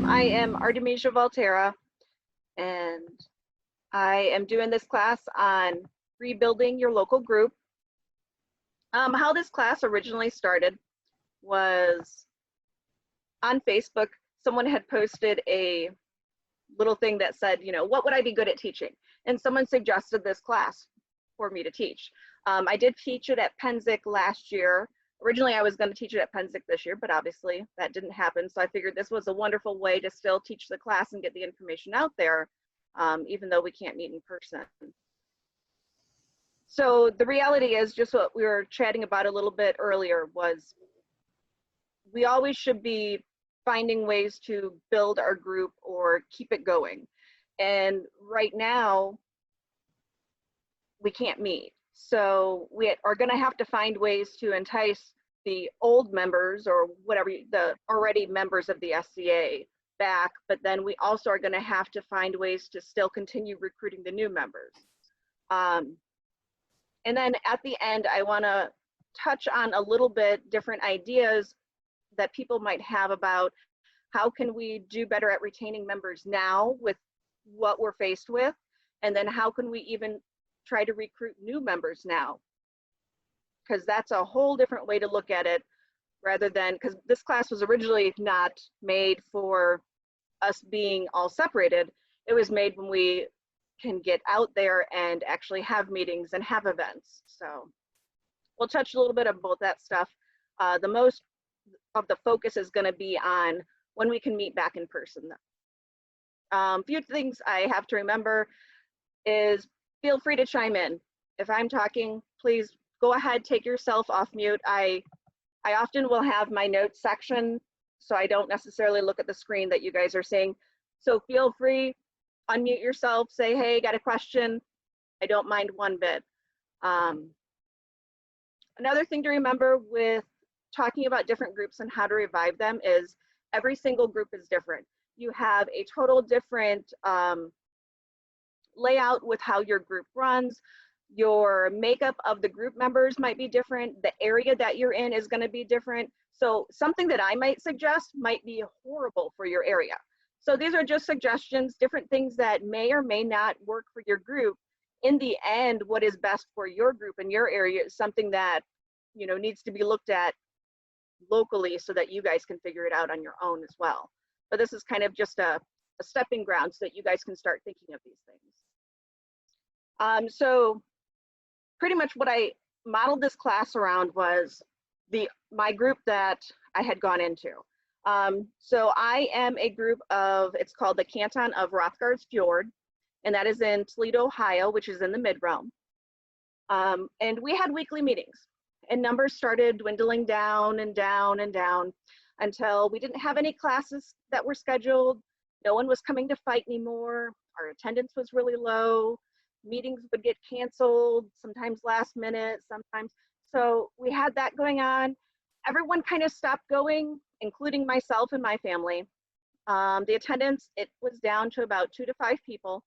I am Artemisia Voltera, and I am doing this class on rebuilding your local group. How this class originally started was on Facebook. Someone had posted a little thing that said, you know, what would I be good at teaching? And someone suggested this class for me to teach. I did teach it at Penzic last year. Originally, I was going to teach it at Penzic this year, but obviously that didn't happen. So I figured this was a wonderful way to still teach the class and get the information out there, even though we can't meet in person. So the reality is just what we were chatting about a little bit earlier was we always should be finding ways to build our group or keep it going. And right now, we can't meet. So we are going to have to find ways to entice the old members or whatever, the already members of the SCA back, but then we also are going to have to find ways to still continue recruiting the new members. And then at the end, I want to touch on a little bit different ideas that people might have about how can we do better at retaining members now with what we're faced with, and then how can we even try to recruit new members now, because that's a whole different way to look at it, rather than, because this class was originally not made for us being all separated. It was made when we can get out there and actually have meetings and have events. So we'll touch a little bit of both that stuff. The most of the focus is going to be on when we can meet back in person. Few things I have to remember is feel free to chime in. If I'm talking, please go ahead, take yourself off mute. I often will have my notes section, so I don't necessarily look at the screen that you guys are seeing. So feel free, unmute yourself, say, hey, got a question. I don't mind one bit. Another thing to remember with talking about different groups and how to revive them is every single group is different. You have a total different layout with how your group runs. Your makeup of the group members might be different. The area that you're in is going to be different. So something that I might suggest might be horrible for your area. So these are just suggestions, different things that may or may not work for your group. In the end, what is best for your group and your area is something that, you know, needs to be looked at locally so that you guys can figure it out on your own as well. But this is kind of just a stepping ground so that you guys can start thinking of these things. So pretty much what I modeled this class around was my group that I had gone into. So I am a group of, it's called the Canton of Rothgards Fjord, and that is in Toledo, Ohio, which is in the mid-realm. And we had weekly meetings, and numbers started dwindling down and down and down until we didn't have any classes that were scheduled. No one was coming to fight anymore. Our attendance was really low. Meetings would get canceled, sometimes last minute, sometimes. So we had that going on. Everyone kind of stopped going, including myself and my family. The attendance, it was down to about 2 to 5 people.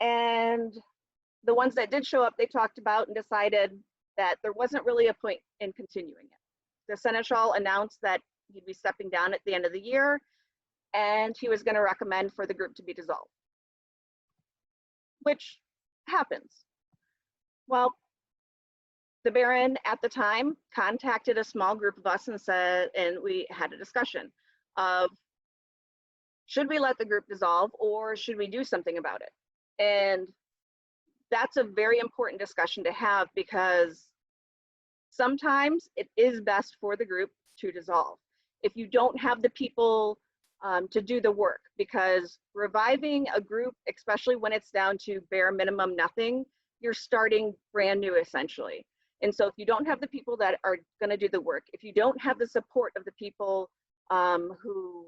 And the ones that did show up, they talked about and decided that there wasn't really a point in continuing it. The Seneschal announced that he'd be stepping down at the end of the year, and he was going to recommend for the group to be dissolved, which happens. Well, the Baron at the time contacted a small group of us and said, and we had a discussion of, should we let the group dissolve or should we do something about it? And that's a very important discussion to have, because sometimes it is best for the group to dissolve if you don't have the people to do the work, because reviving a group, especially when it's down to bare minimum nothing, you're starting brand new essentially. And so if you don't have the people that are going to do the work, if you don't have the support of the people who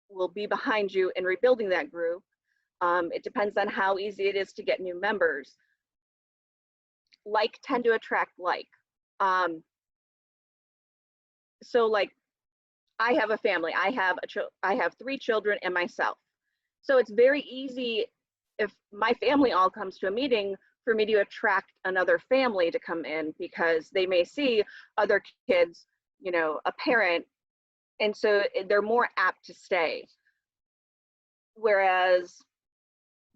will be behind you in rebuilding that group, it depends on how easy it is to get new members. Like tend to attract like. So like, I have a family. I have 3 children and myself. So it's very easy if my family all comes to a meeting for me to attract another family to come in, because they may see other kids, you know, a parent, and so they're more apt to stay. whereas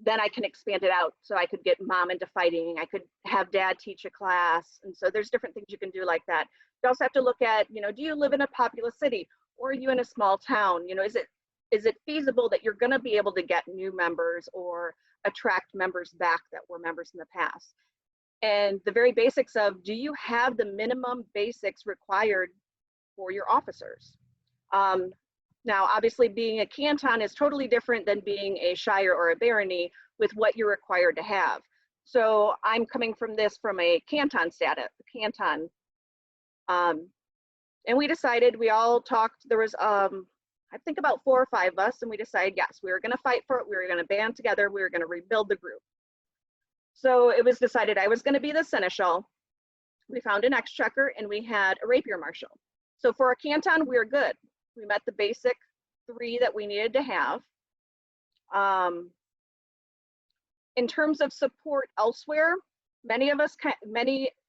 then I can expand it out. So I could get mom into fighting. I could have dad teach a class. And so there's different things you can do like that. You also have to look at, do you live in a populous city or are you in a small town? Is it feasible that you're going to be able to get new members or attract members back that were members in the past? And the very basics of, do you have the minimum basics required for your officers? Now, obviously, being a canton is totally different than being a shire or a barony with what you're required to have. So I'm coming from this from a canton status, and we decided, we all talked, there was, I think about 4 or 5 of us, and we decided, yes, we were gonna fight for it, we were gonna band together, we were gonna rebuild the group. So it was decided I was gonna be the seneschal. We found an exchequer, and we had a rapier marshal. So for a canton, we were good. We met the basic 3 that we needed to have. In terms of support elsewhere, many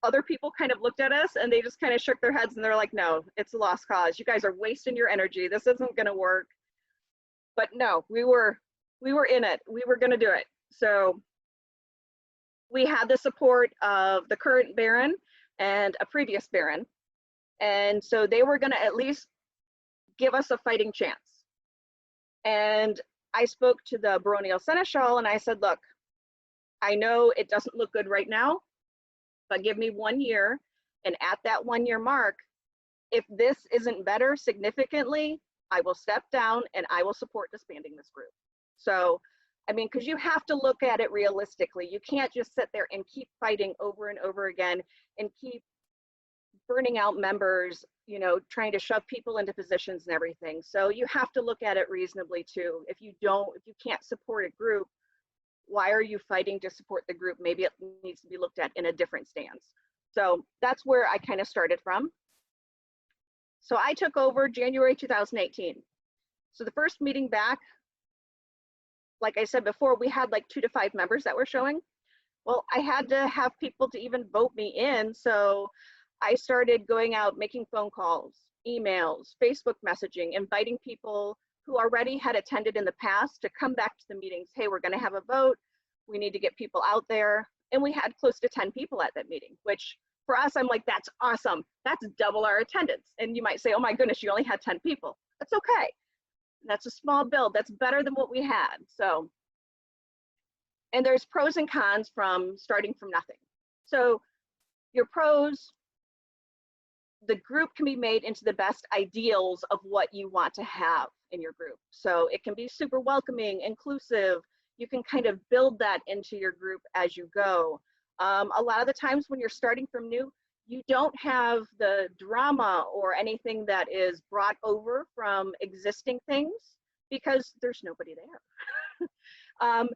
other people kind of looked at us and they just kind of shook their heads and they're like, no, it's a lost cause. You guys are wasting your energy. This isn't gonna work. But no, we were in it. We were gonna do it. So we had the support of the current baron and a previous baron. And so they were gonna at least give us a fighting chance. And I spoke to the baronial seneschal and I said, look, I know it doesn't look good right now, but give me 1 year. And at that 1 year mark, if this isn't better significantly, I will step down and I will support disbanding this group. So, I mean, because you have to look at it realistically. You can't just sit there and keep fighting over and over again and keep burning out members, trying to shove people into positions and everything. So you have to look at it reasonably too. If you can't support a group, why are you fighting to support the group? Maybe it needs to be looked at in a different stance. So that's where I kind of started from. So I took over January 2018. So the first meeting back, like I said before, we had like 2 to 5 members that were showing. Well, I had to have people to even vote me in. So I started going out, making phone calls, emails, Facebook messaging, inviting people who already had attended in the past to come back to the meetings. Hey, we're gonna have a vote. We need to get people out there. And we had close to 10 people at that meeting, which for us, I'm like, that's awesome. That's double our attendance. And you might say, oh my goodness, you only had 10 people. That's okay. That's a small build. That's better than what we had. So, and there's pros and cons from starting from nothing. So your pros, the group can be made into the best ideals of what you want to have in your group. So it can be super welcoming, inclusive. You can kind of build that into your group as you go. A lot of the times when you're starting from new, you don't have the drama or anything that is brought over from existing things because there's nobody there.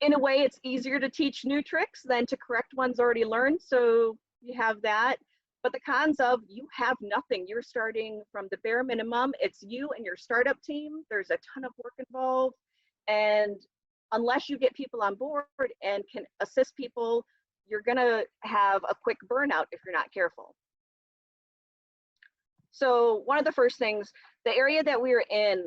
In a way, it's easier to teach new tricks than to correct ones already learned. So you have that. But the cons of, you have nothing. You're starting from the bare minimum. It's you and your startup team. There's a ton of work involved. And unless you get people on board and can assist people, you're gonna have a quick burnout if you're not careful. So one of the first things, the area that we were in,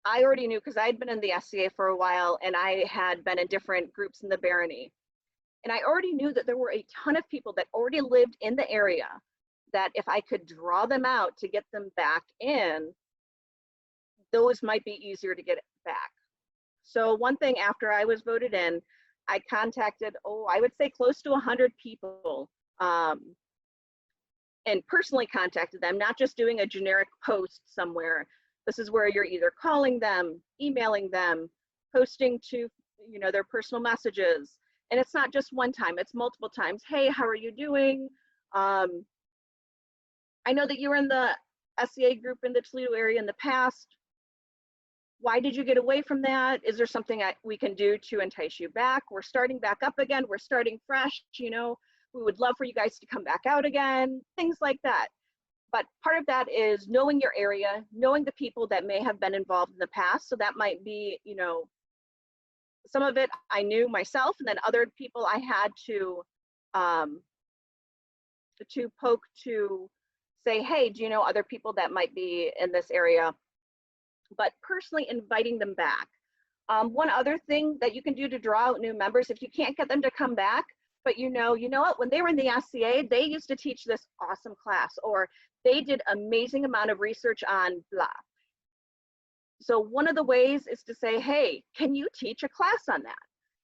I already knew because I had been in the SCA for a while and I had been in different groups in the barony. And I already knew that there were a ton of people that already lived in the area that if I could draw them out to get them back in, those might be easier to get back. So one thing, after I was voted in, I contacted, I would say close to 100 people, and personally contacted them, not just doing a generic post somewhere. This is where you're either calling them, emailing them, posting to their personal messages. And it's not just one time, it's multiple times. Hey, how are you doing? I know that you were in the SCA group in the Toledo area in the past. Why did you get away from that? Is there something we can do to entice you back? We're starting back up again. We're starting fresh, we would love for you guys to come back out again, things like that. But part of that is knowing your area, knowing the people that may have been involved in the past. So that might be, some of it I knew myself, and then other people I had to poke to say, hey, do you know other people that might be in this area? But personally inviting them back. One other thing that you can do to draw out new members, if you can't get them to come back, but you know what, when they were in the SCA, they used to teach this awesome class, or they did amazing amount of research on blah. So one of the ways is to say, hey, can you teach a class on that?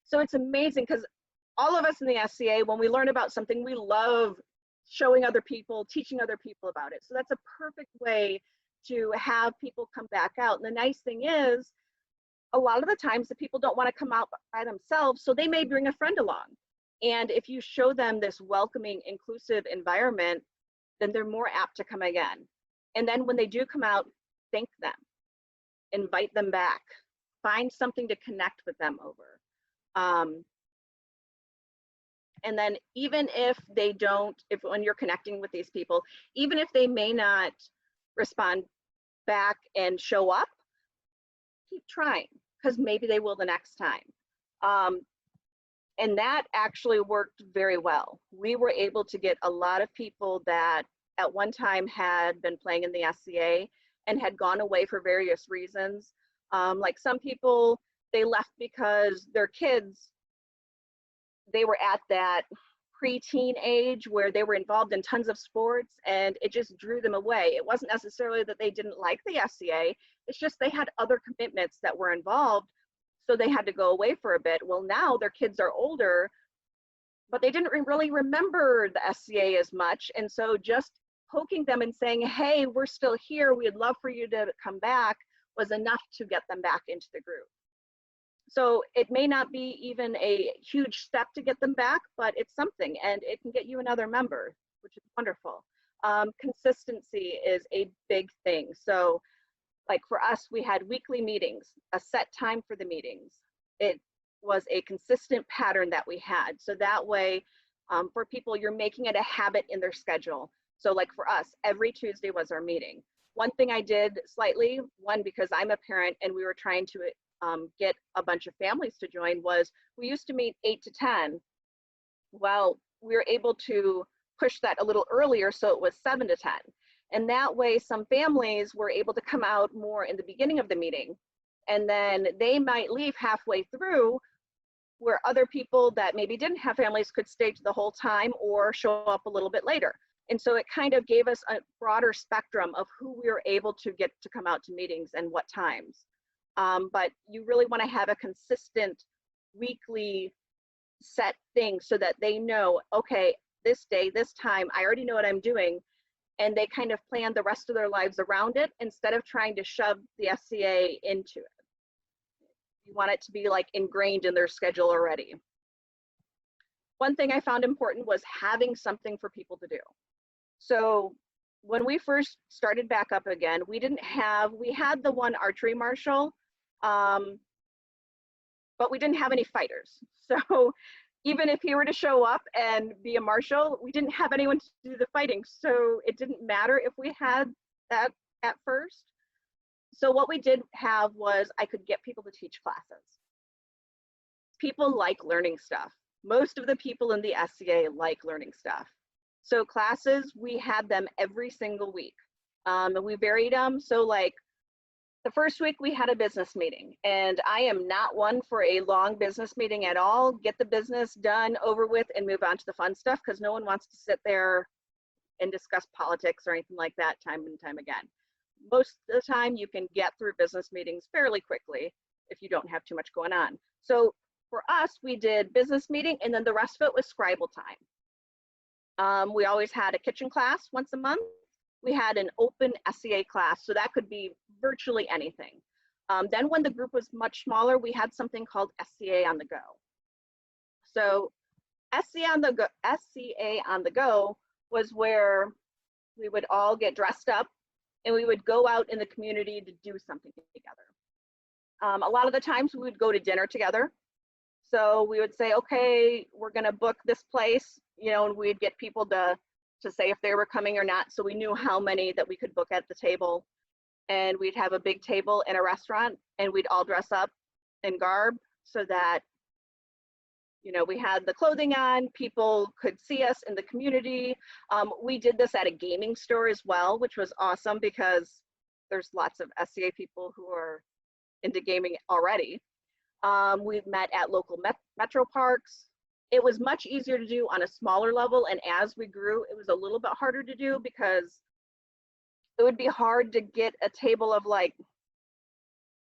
So it's amazing because all of us in the SCA, when we learn about something, we love showing other people, teaching other people about it. So that's a perfect way to have people come back out. And the nice thing is, a lot of the times the people don't want to come out by themselves, so they may bring a friend along. And if you show them this welcoming, inclusive environment, then they're more apt to come again. And then when they do come out, thank them, invite them back, find something to connect with them over. And then even if they don't, when you're connecting with these people, even if they may not respond back and show up, keep trying, because maybe they will the next time. And that actually worked very well. We were able to get a lot of people that at one time had been playing in the SCA and had gone away for various reasons. Like some people, they left because their kids, they were at that preteen age where they were involved in tons of sports and it just drew them away. It wasn't necessarily that they didn't like the SCA, it's just they had other commitments that were involved, so they had to go away for a bit. Well, now their kids are older, but they didn't really remember the SCA as much, and so just poking them and saying, hey, we're still here, we'd love for you to come back, was enough to get them back into the group. So it may not be even a huge step to get them back, but it's something, and it can get you another member, which is wonderful. Consistency is a big thing. So like for us, we had weekly meetings, a set time for the meetings. It was a consistent pattern that we had. So that way, for people, you're making it a habit in their schedule. So like for us, every Tuesday was our meeting. One thing I did slightly, one, because I'm a parent and we were trying to get a bunch of families to join, was we used to meet 8 to 10. Well, we were able to push that a little earlier, so it was 7 to 10. And that way some families were able to come out more in the beginning of the meeting, and then they might leave halfway through, where other people that maybe didn't have families could stay to the whole time or show up a little bit later. And so it kind of gave us a broader spectrum of who we were able to get to come out to meetings and what times. But you really want to have a consistent weekly set thing so that they know, okay, this day, this time, I already know what I'm doing, and they kind of plan the rest of their lives around it instead of trying to shove the SCA into it. You want it to be like ingrained in their schedule already. One thing I found important was having something for people to do. So when we first started back up again, we had the one archery marshal, but we didn't have any fighters. So even if he were to show up and be a marshal, we didn't have anyone to do the fighting. So it didn't matter if we had that at first. So what we did have was I could get people to teach classes. People like learning stuff. Most of the people in the SCA like learning stuff. So classes, we had them every single week. And we varied them. So like the first week we had a business meeting, and I am not one for a long business meeting at all. Get the business done, over with, and move on to the fun stuff, because no one wants to sit there and discuss politics or anything like that time and time again. Most of the time you can get through business meetings fairly quickly if you don't have too much going on. So for us, we did business meeting, and then the rest of it was Scribble time. We always had a kitchen class once a month. We had an open SCA class, so that could be virtually anything. Then when the group was much smaller, we had something called SCA on the go. So SCA on the go was where we would all get dressed up and we would go out in the community to do something together. A lot of the times we would go to dinner together. So we would say, okay, we're gonna book this place, you know, and we'd get people to say if they were coming or not, so we knew how many that we could book at the table. And we'd have a big table in a restaurant, and we'd all dress up in garb so that, you know, we had the clothing on, people could see us in the community. We did this at a gaming store as well, which was awesome because there's lots of SCA people who are into gaming already. We've met at local metro parks. It was much easier to do on a smaller level, and as we grew, it was a little bit harder to do because it would be hard to get a table of like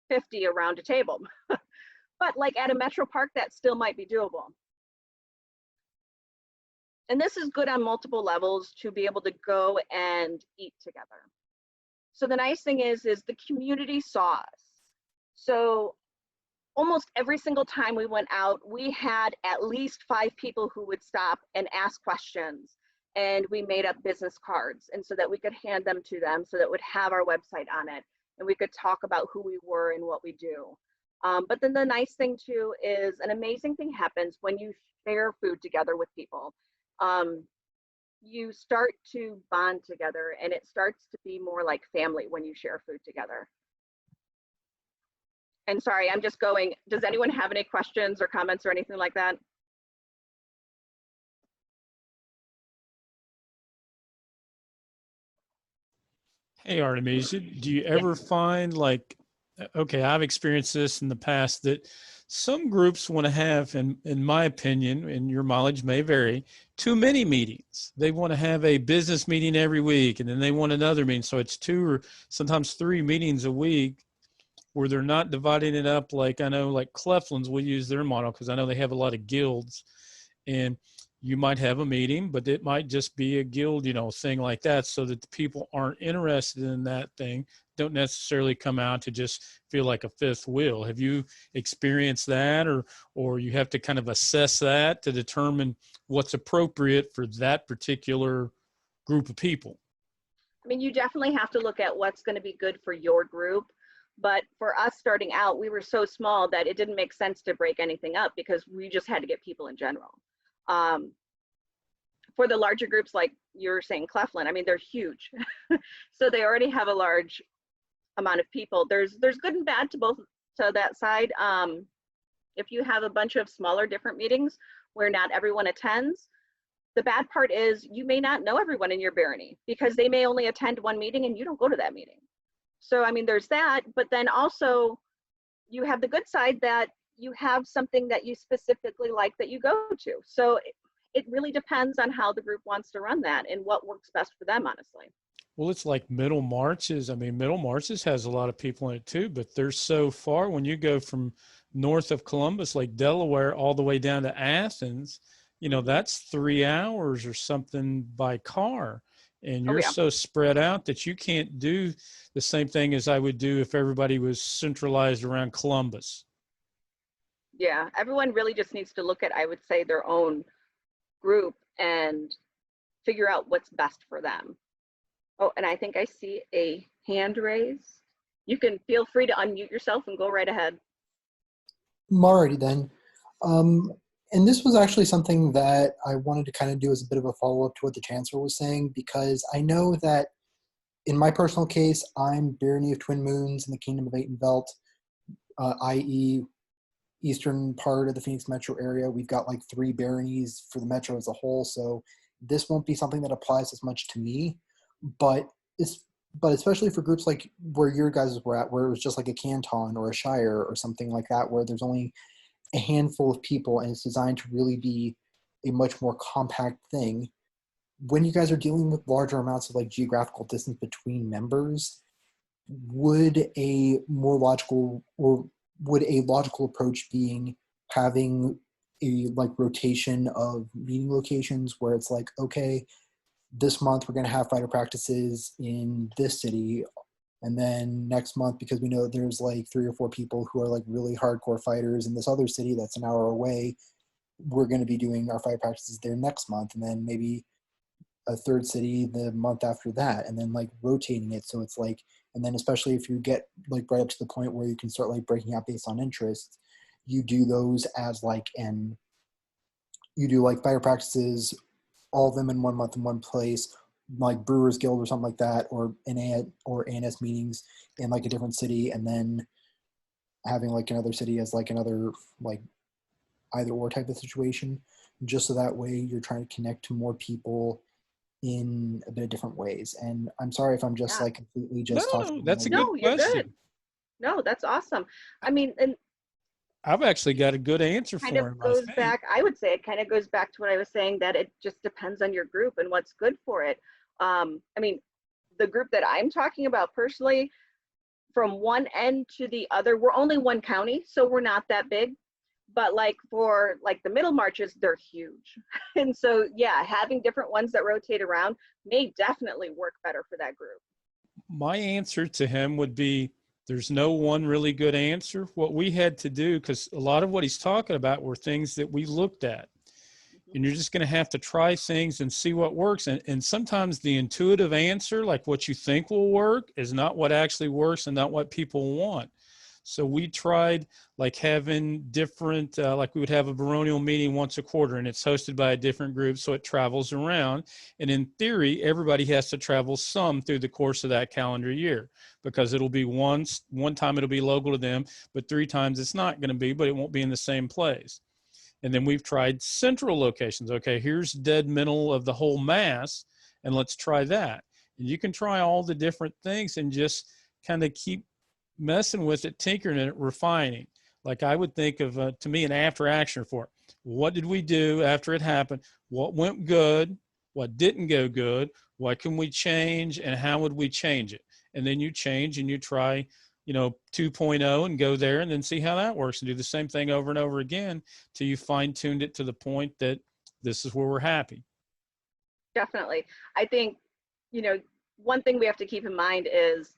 50 around a table. But like at a metro park, that still might be doable. And this is good on multiple levels to be able to go and eat together. So the nice thing is the community saw us. So almost every single time we went out, we had at least 5 people who would stop and ask questions. And we made up business cards, and so that we could hand them to them so that it would have our website on it, and we could talk about who we were and what we do. But then the nice thing too is an amazing thing happens when you share food together with people. You start to bond together, and it starts to be more like family when you share food together. And sorry, I'm just going, does anyone have any questions or comments or anything like that? Hey, Artemisia, do you ever find like, okay, I've experienced this in the past, that some groups want to have, in my opinion, and your mileage may vary, too many meetings. They want to have a business meeting every week, and then they want another meeting. So it's 2 or sometimes 3 meetings a week where they're not dividing it up. Like I know like Cleflin's will use their model because I know they have a lot of guilds, and you might have a meeting, but it might just be a guild, thing like that, so that the people aren't interested in that thing don't necessarily come out to just feel like a fifth wheel. Have you experienced that, or you have to kind of assess that to determine what's appropriate for that particular group of people? I mean, you definitely have to look at what's going to be good for your group. But for us starting out, we were so small that it didn't make sense to break anything up because we just had to get people in general. For the larger groups, like you're saying, Cleflin, I mean, they're huge. So they already have a large amount of people. There's good and bad to both, to that side. If you have a bunch of smaller different meetings where not everyone attends, the bad part is you may not know everyone in your barony because they may only attend one meeting and you don't go to that meeting. So, I mean, there's that, but then also you have the good side that you have something that you specifically like that you go to. So it really depends on how the group wants to run that and what works best for them, honestly. Well, it's like Middle Marches. I mean, Middle Marches has a lot of people in it too, but they're so far. When you go from north of Columbus, like Delaware, all the way down to Athens, that's 3 hours or something by car. And Oh you're yeah. so spread out that you can't do the same thing as I would do if everybody was centralized around Columbus. Yeah, everyone really just needs to look at, I would say, their own group and figure out what's best for them. Oh, and I think I see a hand raised. You can feel free to unmute yourself and go right ahead. Alrighty then. And this was actually something that I wanted to kind of do as a bit of a follow-up to what the Chancellor was saying, because I know that in my personal case, I'm Barony of Twin Moons in the Kingdom of Atenvelt, i.e. eastern part of the Phoenix metro area. We've got like 3 baronies for the metro as a whole, so this won't be something that applies as much to me, but especially for groups like where your guys were at, where it was just like a canton or a shire or something like that, where there's only a handful of people and it's designed to really be a much more compact thing. When you guys are dealing with larger amounts of like geographical distance between members, would a logical approach being having a like rotation of meeting locations where it's like, okay, this month we're going to have fighter practices in this city, and then next month, because we know there's like 3 or 4 people who are like really hardcore fighters in this other city that's an hour away, we're going to be doing our fighter practices there next month, and then maybe a third city the month after that, and then like rotating it. So it's like, and then especially if you get like right up to the point where you can start like breaking out based on interest, you do those as like you do like fighter practices, all of them in 1 month in one place, like Brewers Guild or something like that, or ANS meetings in like a different city, and then having like another city as like another like either or type of situation, just so that way you're trying to connect to more people in a bit of different ways. And I'm sorry if I'm just Yeah. like completely just talking. No, that's a good No, you're good. question. No, that's awesome. I mean, and I've actually got a good answer Kind for of him, I goes think. back, I would say it kind of goes back to what I was saying, that it just depends on your group and what's good for it. I mean, the group that I'm talking about personally, from one end to the other, we're only one county, so we're not that big. But like for like the middle marches, they're huge. And so, yeah, having different ones that rotate around may definitely work better for that group. My answer to him would be there's no one really good answer. What we had to do, because a lot of what he's talking about were things that we looked at. And you're just going to have to try things and see what works. And sometimes the intuitive answer, like what you think will work, is not what actually works and not what people want. So we tried like having different, like we would have a baronial meeting once a quarter, and it's hosted by a different group, so it travels around. And in theory, everybody has to travel some through the course of that calendar year, because it'll be one time it'll be local to them, but 3 times it's not going to be, but it won't be in the same place. And then we've tried central locations. Okay, here's dead middle of the whole mass, and let's try that. And you can try all the different things and just kind of keep messing with it, tinkering it, refining. Like I would think of, to me, an after action report. What did we do after it happened? What went good? What didn't go good? What can we change? And how would we change it? And then you change and you try, 2.0 and go there and then see how that works and do the same thing over and over again till you fine tuned it to the point that this is where we're happy. Definitely. I think, one thing we have to keep in mind is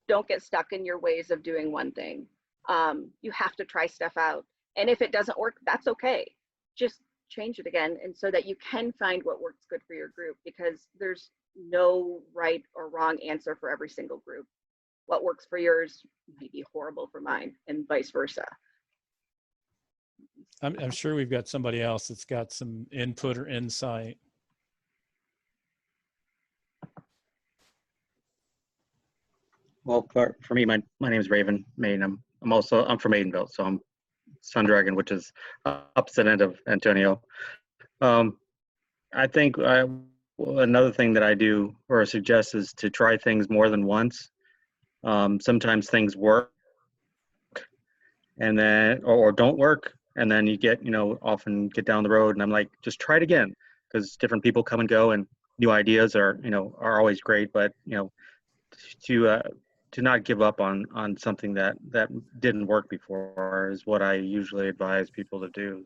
don't get stuck in your ways of doing one thing. You have to try stuff out. And if it doesn't work, that's okay. Just change it again, and so that you can find what works good for your group, because there's no right or wrong answer for every single group. What works for yours might be horrible for mine, and vice versa. I'm sure we've got somebody else that's got some input or insight. Well, for me, my name is Raven Main. I'm from Maidenville, so I'm Sun Dragon, which is opposite end of Antonio. I think another thing that I do or suggest is to try things more than once. Sometimes things work, and then or don't work, and then you get often get down the road, and I'm like, just try it again, because different people come and go, and new ideas are always great, but to not give up on something that didn't work before is what I usually advise people to do.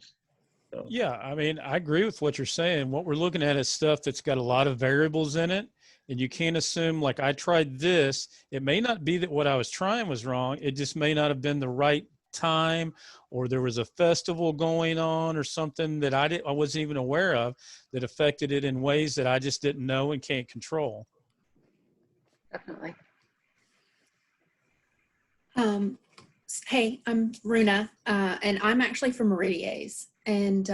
So. Yeah, I mean, I agree with what you're saying. What we're looking at is stuff that's got a lot of variables in it, and you can't assume like I tried this. It may not be that what I was trying was wrong. It just may not have been the right time, or there was a festival going on or something that I wasn't even aware of that affected it in ways that I just didn't know and can't control. Definitely. Hey, I'm Runa, and I'm actually from Meridies, and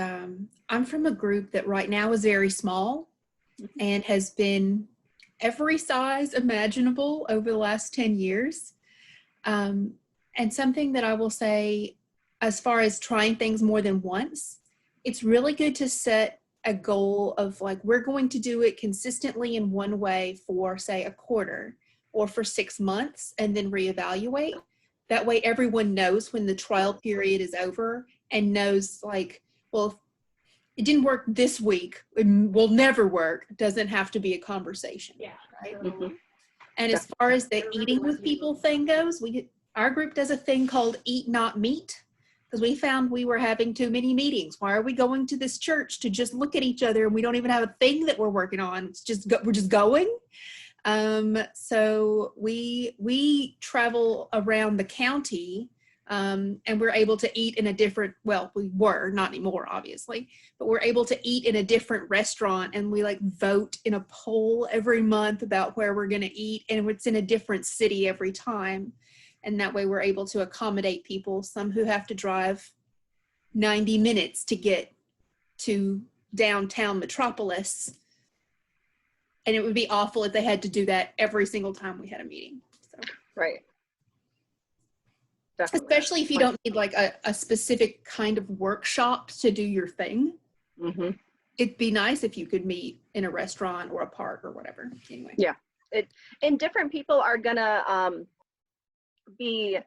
I'm from a group that right now is very small and has been every size imaginable over the last 10 years. And something that I will say, as far as trying things more than once, it's really good to set a goal of like, we're going to do it consistently in one way for, say, a quarter or for 6 months, and then reevaluate. That way everyone knows when the trial period is over and knows like, well, it didn't work this week, it will never work. It doesn't have to be a conversation. Yeah. Right. Mm-hmm. And as far as the eating with people thing goes, our group does a thing called Eat Not Meet, because we found we were having too many meetings. Why are we going to this church to just look at each other and we don't even have a thing that we're working on? It's just we're just going. So we travel around the county, and we're able to eat in a different, well, we were, not anymore, obviously, but we're able to eat in a different restaurant, and we like vote in a poll every month about where we're going to eat, and it's in a different city every time. And that way we're able to accommodate people, some who have to drive 90 minutes to get to downtown metropolis. And it would be awful if they had to do that every single time we had a meeting. So. Right. Definitely. Especially if you don't need like a specific kind of workshop to do your thing. Mm-hmm. It'd be nice if you could meet in a restaurant or a park or whatever. Anyway. Yeah. And different people are gonna be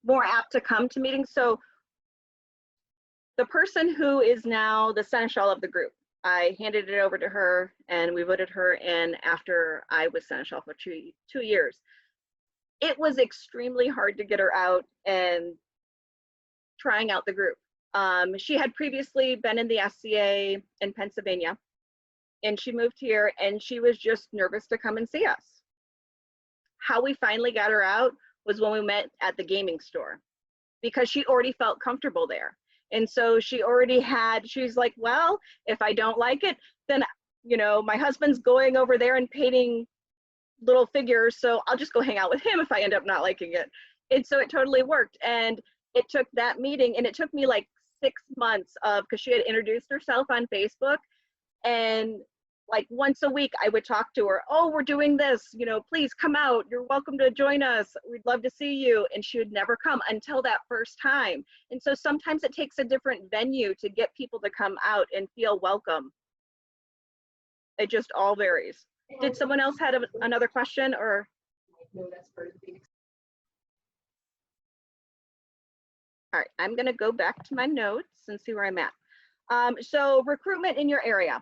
more apt to come to meetings. So the person who is now the seneschal of the group, I handed it over to her and we voted her in after I was seneschal for two years. It was extremely hard to get her out and trying out the group. She had previously been in the SCA in Pennsylvania, and she moved here and she was just nervous to come and see us. How we finally got her out was when we met at the gaming store, because she already felt comfortable there. And so she's like, well, if I don't like it, then, you know, my husband's going over there and painting little figures, so I'll just go hang out with him if I end up not liking it. And so it totally worked. And it took that meeting, and it took me like 6 months because she had introduced herself on Facebook, and like once a week I would talk to her. Oh, we're doing this, you know, please come out. You're welcome to join us. We'd love to see you. And she would never come until that first time. And so sometimes it takes a different venue to get people to come out and feel welcome. It just all varies. Did someone else have another question or? All right, I'm gonna go back to my notes and see where I'm at. So recruitment in your area.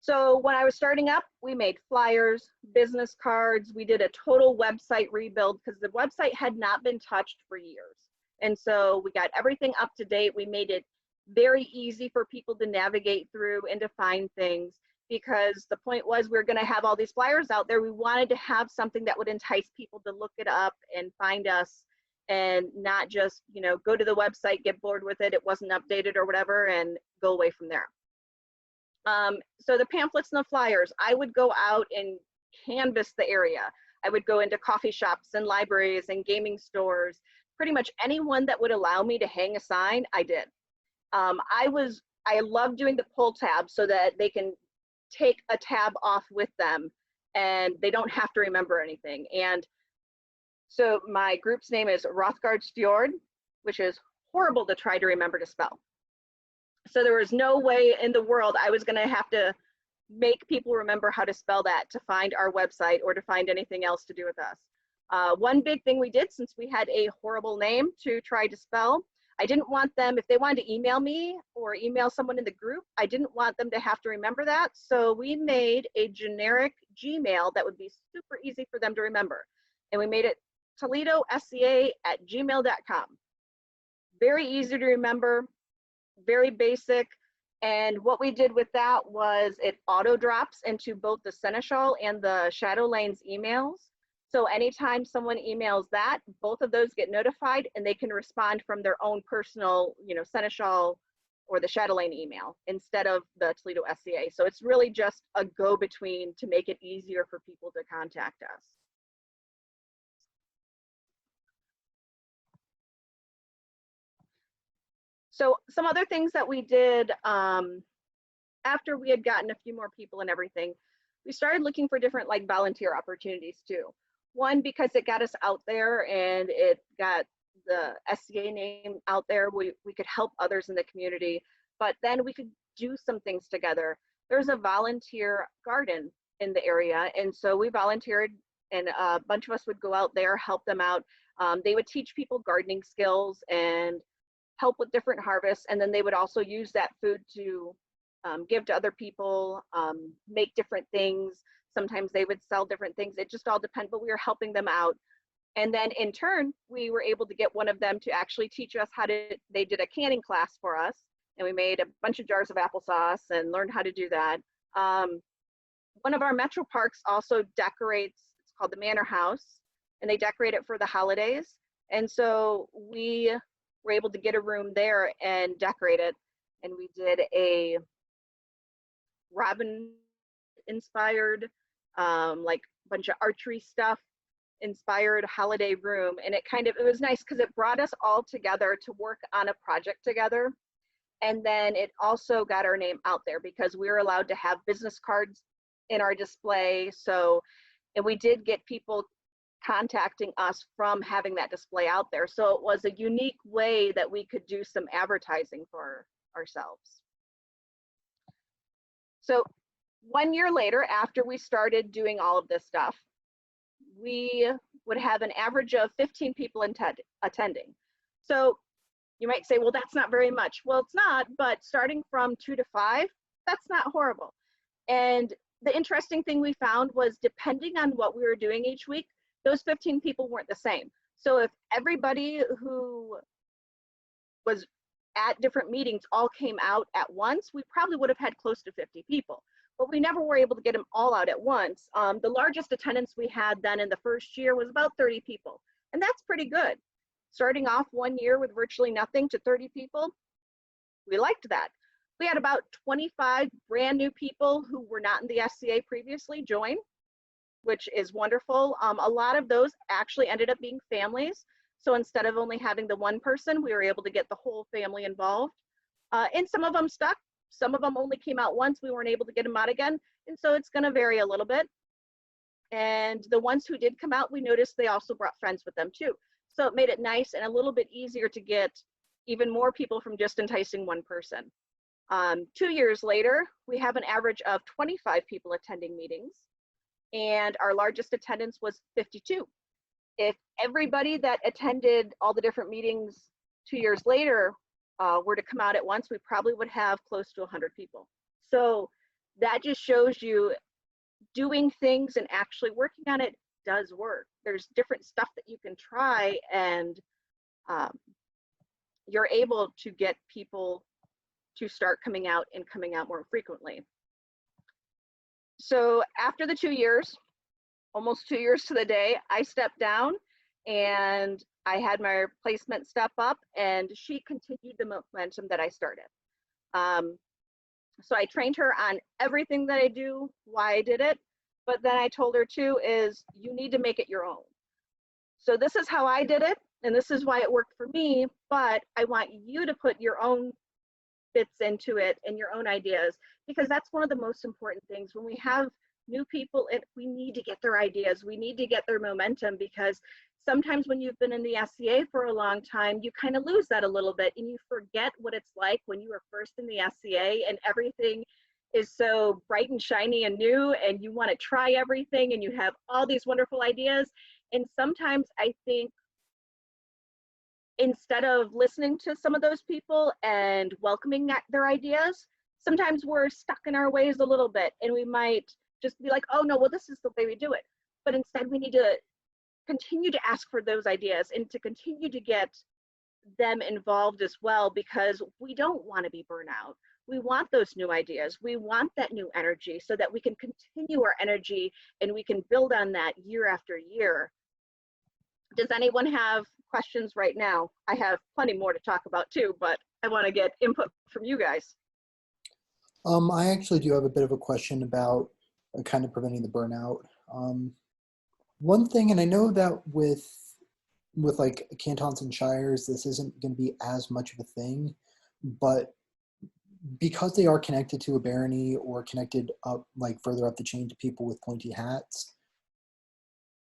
So when I was starting up, we made flyers, business cards. We did a total website rebuild because the website had not been touched for years. And so we got everything up to date. We made it very easy for people to navigate through and to find things, because the point was we were going to have all these flyers out there. We wanted to have something that would entice people to look it up and find us, and not just, you know, go to the website, get bored with it, it wasn't updated or whatever, and go away from there. So the pamphlets and the flyers, I would go out and canvass the area. I would go into coffee shops and libraries and gaming stores. Pretty much anyone that would allow me to hang a sign, I did. I love doing the pull tab so that they can take a tab off with them and they don't have to remember anything. And so my group's name is Rothgard's Fjord, which is horrible to try to remember to spell. So there was no way in the world I was going to have to make people remember how to spell that to find our website or to find anything else to do with us. One big thing we did, since we had a horrible name to try to spell, I didn't want them, if they wanted to email me or email someone in the group, I didn't want them to have to remember that. So we made a generic Gmail that would be super easy for them to remember. And we made it ToledoSCA@gmail.com. Very easy to remember, very basic. And what we did with that was it auto drops into both the Seneschal and the Shadow Lanes emails. So anytime someone emails that, both of those get notified and they can respond from their own personal, you know, Seneschal or the Shadow Lane email instead of the Toledo SCA. So it's really just a go-between to make it easier for people to contact us. So some other things that we did after we had gotten a few more people and everything, we started looking for different like volunteer opportunities too. One, because it got us out there and it got the SCA name out there, we could help others in the community, but then we could do some things together. There's a volunteer garden in the area, and so we volunteered and a bunch of us would go out there, help them out. They would teach people gardening skills and help with different harvests, and then they would also use that food to give to other people, make different things. Sometimes they would sell different things. It just all depends, but we were helping them out. And then in turn, we were able to get one of them to actually teach us how to, they did a canning class for us, and we made a bunch of jars of applesauce and learned how to do that. One of our metro parks also decorates, it's called the Manor House, and they decorate it for the holidays. And so we were able to get a room there and decorate it. And we did a Robin inspired, like bunch of archery stuff inspired holiday room. And it was nice because it brought us all together to work on a project together. And then it also got our name out there because we were allowed to have business cards in our display. So, and we did get people contacting us from having that display out there. So it was a unique way that we could do some advertising for ourselves. So 1 year later, after we started doing all of this stuff, we would have an average of 15 people attending. So You might say, well, that's not very much. Well, it's not, but starting from 2 to 5, that's not horrible. And the interesting thing we found was, depending on what we were doing each week, those 15 people weren't the same. So if everybody who was at different meetings all came out at once, we probably would have had close to 50 people. But we never were able to get them all out at once. The largest attendance we had then in the first year was about 30 people. And that's pretty good. Starting off one year with virtually nothing to 30 people, we liked that. We had about 25 brand new people who were not in the SCA previously join, which is wonderful. A lot of those actually ended up being families. So instead of only having the one person, we were able to get the whole family involved. And some of them stuck. Some of them only came out once. We weren't able to get them out again. And so it's going to vary a little bit. And the ones who did come out, we noticed they also brought friends with them too. So it made it nice and a little bit easier to get even more people from just enticing one person. 2 years later, we have an average of 25 people attending meetings, and our largest attendance was 52. If everybody that attended all the different meetings 2 years later were to come out at once, we probably would have close to 100 people. So that just shows you doing things and actually working on it does work. There's different stuff that you can try, and you're able to get people to start coming out and coming out more frequently. So after the 2 years, almost 2 years to the day, I stepped down and I had my replacement step up, and she continued the momentum that I started. So I trained her on everything that I do, why I did it, but then I told her too is you need to make it your own. So this is how I did it, and this is why it worked for me, but I want you to put your own bits into it and your own ideas, because that's one of the most important things. When we have new people, we need to get their ideas, we need to get their momentum, because sometimes when you've been in the SCA for a long time, you kind of lose that a little bit and you forget what it's like when you were first in the SCA and everything is so bright and shiny and new and you want to try everything and you have all these wonderful ideas. And sometimes I think instead of listening to some of those people and welcoming their ideas, sometimes we're stuck in our ways a little bit and we might just be like, oh no, well, this is the way we do it. But instead we need to continue to ask for those ideas and to continue to get them involved as well, because we don't want to be burnout. We want those new ideas. We want that new energy so that we can continue our energy and we can build on that year after year. Does anyone have questions right now? I have plenty more to talk about too, but I want to get input from you guys. I actually do have a bit of a question about kind of preventing the burnout. One thing, and I know that with like cantons and shires, this isn't going to be as much of a thing, but because they are connected to a barony or connected up, like further up the chain to people with pointy hats,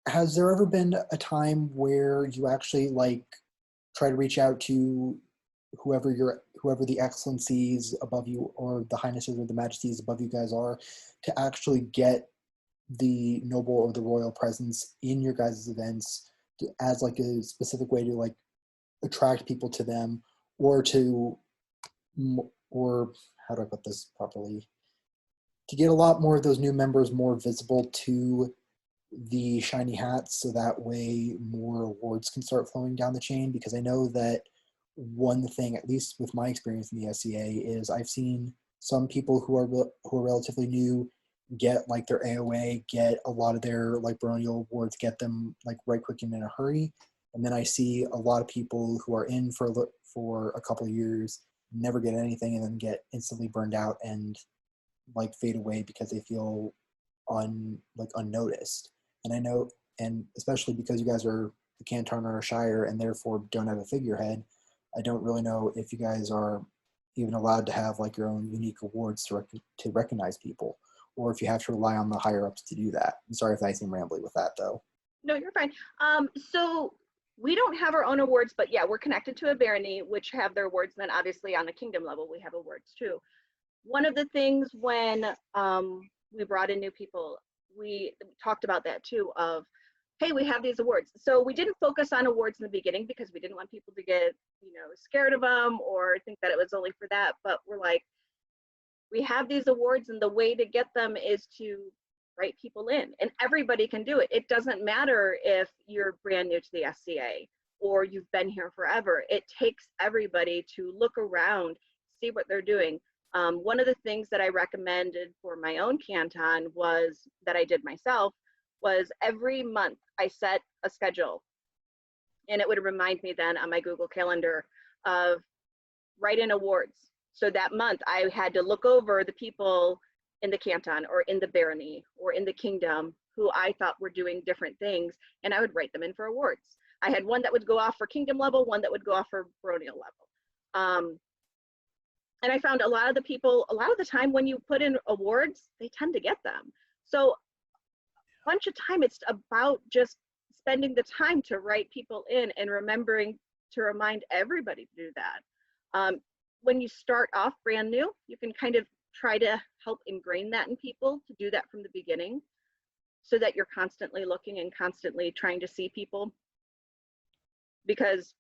has there ever been a time where you actually like try to reach out to whoever the excellencies above you or the highnesses or the majesties above you guys are, to actually get the noble or the royal presence in your guys' events as like a specific way to like attract people to them, or how do I put this properly, to get a lot more of those new members more visible to the shiny hats, so that way more awards can start flowing down the chain? Because I know that one thing, at least with my experience in the SCA, is I've seen some people who are relatively new get like their AOA, get a lot of their like baronial awards, get them like right quick and in a hurry, and then I see a lot of people who are in for a couple of years, never get anything, and then get instantly burned out and like fade away because they feel unnoticed. And I know, and especially because you guys are the canton or a shire and therefore don't have a figurehead, I don't really know if you guys are even allowed to have like your own unique awards to recognize people, or if you have to rely on the higher ups to do that. I'm sorry if I seem rambly with that though. No, you're fine. So we don't have our own awards, but yeah, we're connected to a barony, which have their awards. And then obviously on the kingdom level, we have awards too. One of the things when we brought in new people, we talked about that too, of hey, we have these awards. So we didn't focus on awards in the beginning because we didn't want people to get, scared of them or think that it was only for that. But we're like, we have these awards, and the way to get them is to write people in, and everybody can do it. It doesn't matter if you're brand new to the SCA or you've been here forever. It takes everybody to look around, see what they're doing. One of the things that I recommended for my own canton was, that I did myself, was every month I set a schedule, and it would remind me then on my Google Calendar of write-in awards. So that month I had to look over the people in the canton or in the barony or in the kingdom who I thought were doing different things, and I would write them in for awards. I had one that would go off for kingdom level, one that would go off for baronial level. And I found a lot of the time when you put in awards, they tend to get them. So a bunch of time it's about just spending the time to write people in and remembering to remind everybody to do that. When you start off brand new, you can kind of try to help ingrain that in people, to do that from the beginning, so that you're constantly looking and constantly trying to see people, because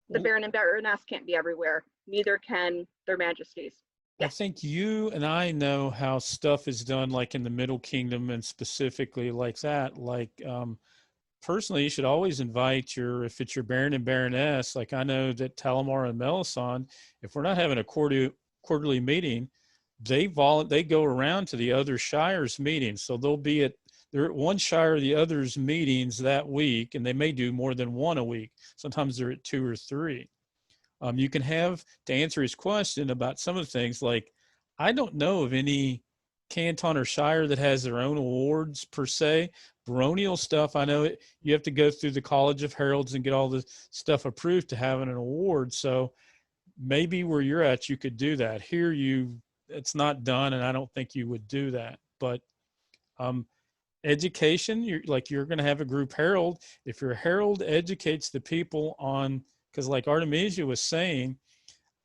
the Baron and Baroness can't be everywhere. Neither can their majesties. I think you and I know how stuff is done, like in the Middle Kingdom, and specifically like that. Like, personally, you should always invite if it's your Baron and Baroness, like I know that Talamar and Melisande, if we're not having a quarterly meeting, they go around to the other shires meetings. So they're at one shire or the other's meetings that week, and they may do more than one a week. Sometimes they're at 2 or 3. You can have, to answer his question about some of the things, like, I don't know of any canton or shire that has their own awards per se. Baronial stuff, I know you have to go through the College of Heralds and get all the stuff approved to have an award. So maybe where you're at, you could do that. Here, it's not done, and I don't think you would do that. But education, you're going to have a group herald. If your herald educates the people on, because like Artemisia was saying,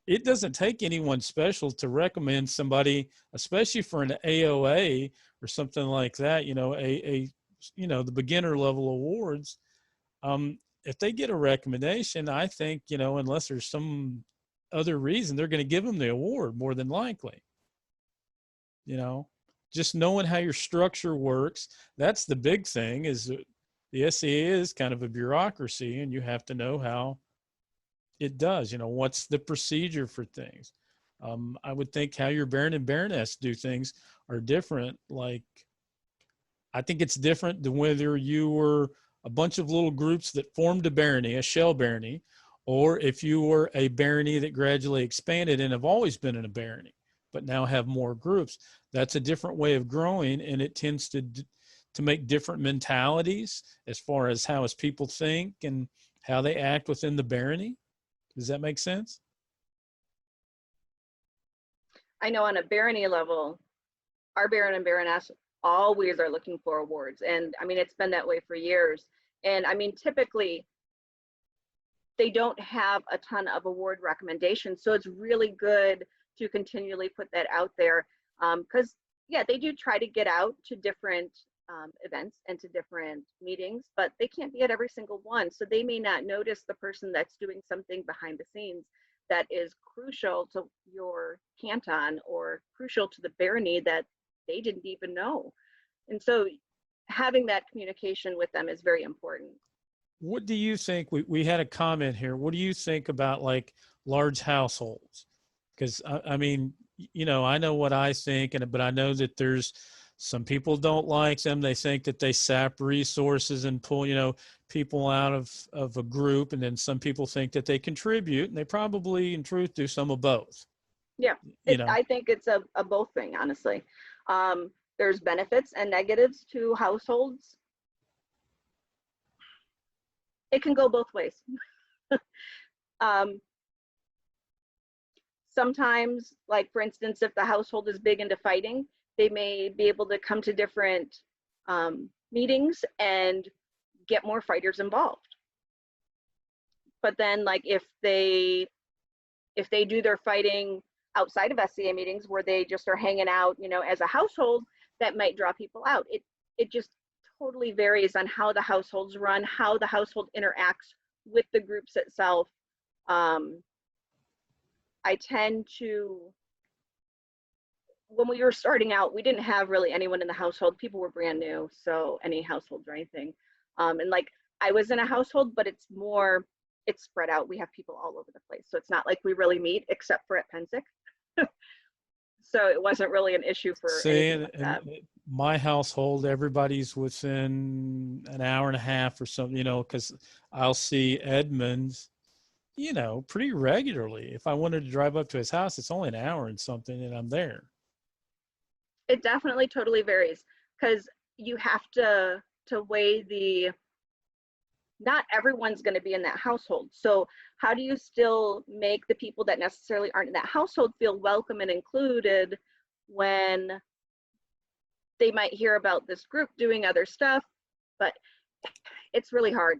it doesn't take anyone special to recommend somebody, especially for an AOA or something like that, the beginner level awards. If they get a recommendation, I think, unless there's some other reason, they're going to give them the award more than likely. Just knowing how your structure works, that's the big thing. Is the SCA is kind of a bureaucracy, and you have to know how it does. What's the procedure for things. I would think how your Baron and Baroness do things are different. Like, I think it's different than whether you were a bunch of little groups that formed a barony, a shell barony, or if you were a barony that gradually expanded and have always been in a barony, but now have more groups. That's a different way of growing, and it tends to make different mentalities as far as how as people think and how they act within the barony. Does that make sense? I know on a barony level, our Baron and Baroness always are looking for awards. And I mean, it's been that way for years. And I mean, typically, they don't have a ton of award recommendations. So it's really good to continually put that out there. Because, yeah, they do try to get out to different events and to different meetings, but they can't be at every single one. So they may not notice the person that's doing something behind the scenes that is crucial to your canton or crucial to the barony that they didn't even know. And so having that communication with them is very important. What do you think? We had a comment here. What do you think about like large households? Because I mean, I know what I think, but I know that there's some people don't like them. They think that they sap resources and pull, people out of a group. And then some people think that they contribute, and they probably in truth do some of both. Yeah, I think it's a both thing, honestly. There's benefits and negatives to households. It can go both ways. Sometimes, like for instance, if the household is big into fighting, they may be able to come to different meetings and get more fighters involved. But then, like if they do their fighting outside of SCA meetings where they just are hanging out, as a household, that might draw people out. It just totally varies on how the households run, how the household interacts with the groups itself. I tend to, when we were starting out, we didn't have really anyone in the household. People were brand new, so any households or anything. And like I was in a household, but it's spread out. We have people all over the place. So it's not like we really meet except for at Pensick. So it wasn't really an issue for anything like that. My household, everybody's within an hour and a half or something, you know, because I'll see Edmund's, you know, pretty regularly. If I wanted to drive up to his house, it's only an hour and something and I'm there. It definitely totally varies because you have to weigh not everyone's going to be in that household. So how do you still make the people that necessarily aren't in that household feel welcome and included when they might hear about this group doing other stuff, but it's really hard.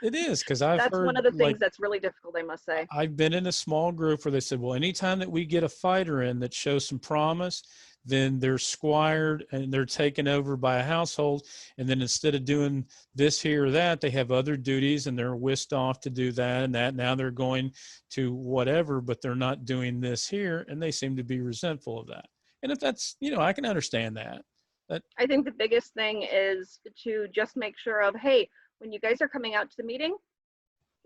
It is, because I've that's heard, one of the things like, that's really difficult, I must say. I've been in a small group where they said, well, anytime that we get a fighter in that shows some promise, then they're squired and they're taken over by a household. And then instead of doing this here or that, they have other duties and they're whisked off to do that and that. Now they're going to whatever, but they're not doing this here. And they seem to be resentful of that. And if that's, you know, I can understand that. I think the biggest thing is to just make sure of, hey, when you guys are coming out to the meeting,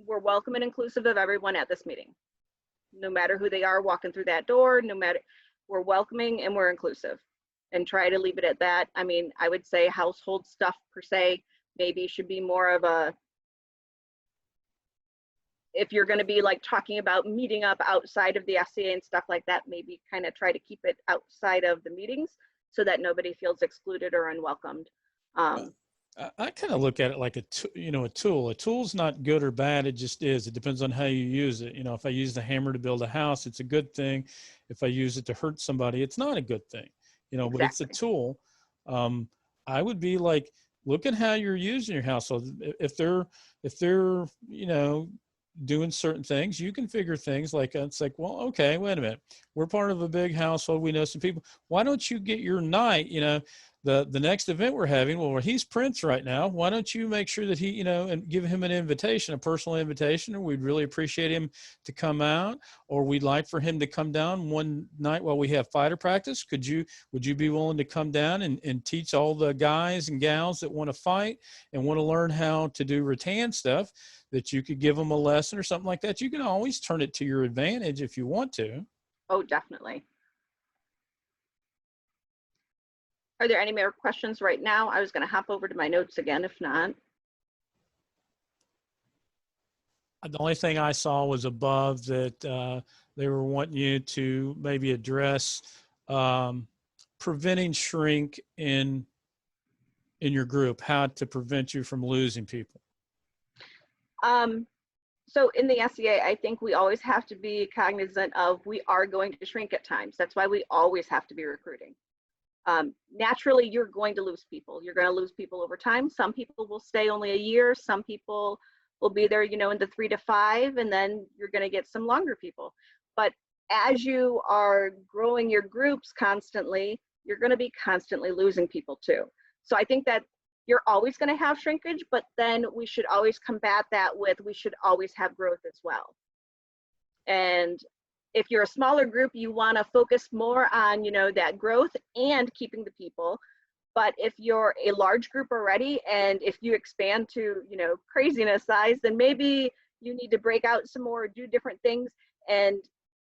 we're welcome and inclusive of everyone at this meeting. No matter who they are walking through that door, no matter, we're welcoming and we're inclusive, and try to leave it at that. I mean, I would say household stuff per se, maybe should be more of a, if you're going to be like talking about meeting up outside of the SCA and stuff like that, maybe kind of try to keep it outside of the meetings so that nobody feels excluded or unwelcomed. I kind of look at it like a tool. A tool's not good or bad. It just is. It depends on how you use it. You know, if I use the hammer to build a house, it's a good thing. If I use it to hurt somebody, it's not a good thing. You know, Exactly. But it's a tool. I would be like, look at how you're using your household. If they're, you know, doing certain things, you can figure things like, it's like, well, okay, wait a minute. We're part of a big household. We know some people. Why don't you get your night, you know, the next event we're having, well, he's Prince right now. Why don't you make sure that he, you know, and give him an invitation, a personal invitation, or we'd really appreciate him to come out, or we'd like for him to come down one night while we have fighter practice. Would you be willing to come down and teach all the guys and gals that want to fight and want to learn how to do rattan stuff, that you could give them a lesson or something like that? You can always turn it to your advantage if you want to. Oh, definitely. Are there any more questions right now? I was going to hop over to my notes again, if not. The only thing I saw was above that they were wanting you to maybe address preventing shrink in your group, how to prevent you from losing people. So in the SEA, I think we always have to be cognizant of, we are going to shrink at times. That's why we always have to be recruiting. Naturally, you're going to lose people. You're going to lose people over time. Some people will stay only a year. Some people will be there, you know, in the 3 to 5, and then you're going to get some longer people. But as you are growing your groups constantly, you're going to be constantly losing people too. So I think that you're always going to have shrinkage, but then we should always combat that with, we should always have growth as well. And if you're a smaller group, you want to focus more on, you know, that growth and keeping the people. But if you're a large group already, and if you expand to, you know, craziness size, then maybe you need to break out some more, do different things. And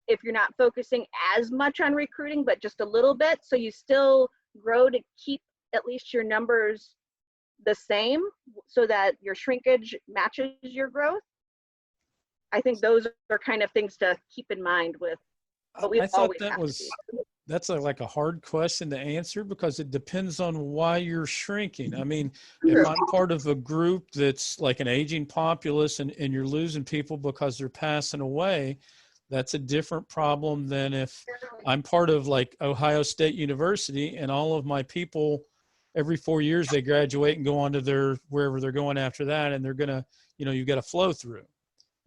if you're not focusing as much on recruiting, but just a little bit, so you still grow to keep at least your numbers the same, so that your shrinkage matches your growth. I think those are kind of things to keep in mind with. But we I thought always that have was, to be. that's like a hard question to answer, because it depends on why you're shrinking. I mean, if I'm part of a group that's like an aging populace and you're losing people because they're passing away, that's a different problem than if I'm part of like Ohio State University and all of my people, every 4 years they graduate and go on to their, wherever they're going after that, and they're gonna, you know, you've got to flow through.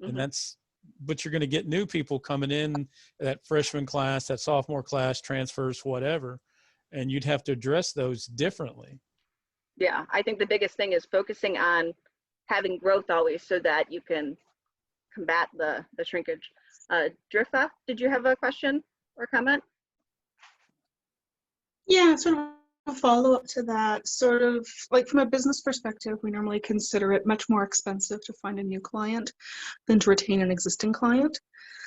And that's, but you're going to get new people coming in, that freshman class, that sophomore class, transfers, whatever, and you'd have to address those differently. Yeah, I think the biggest thing is focusing on having growth always so that you can combat the shrinkage. Drifa, did you have a question or comment? Yeah, sort of a follow-up to that. Sort of like from a business perspective, we normally consider it much more expensive to find a new client than to retain an existing client.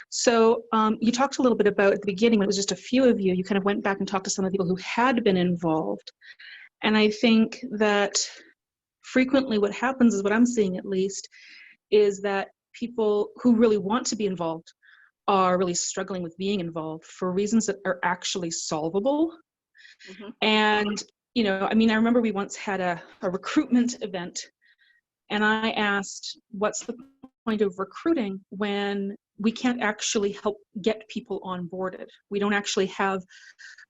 So you talked a little bit about at the beginning, when it was just a few of you, you kind of went back and talked to some of the people who had been involved. And I think that frequently what happens is, what I'm seeing at least, is that people who really want to be involved are really struggling with being involved for reasons that are actually solvable. Mm-hmm. And, you know, I mean, I remember we once had a recruitment event, and I asked, what's the point of recruiting when we can't actually help get people onboarded? We don't actually have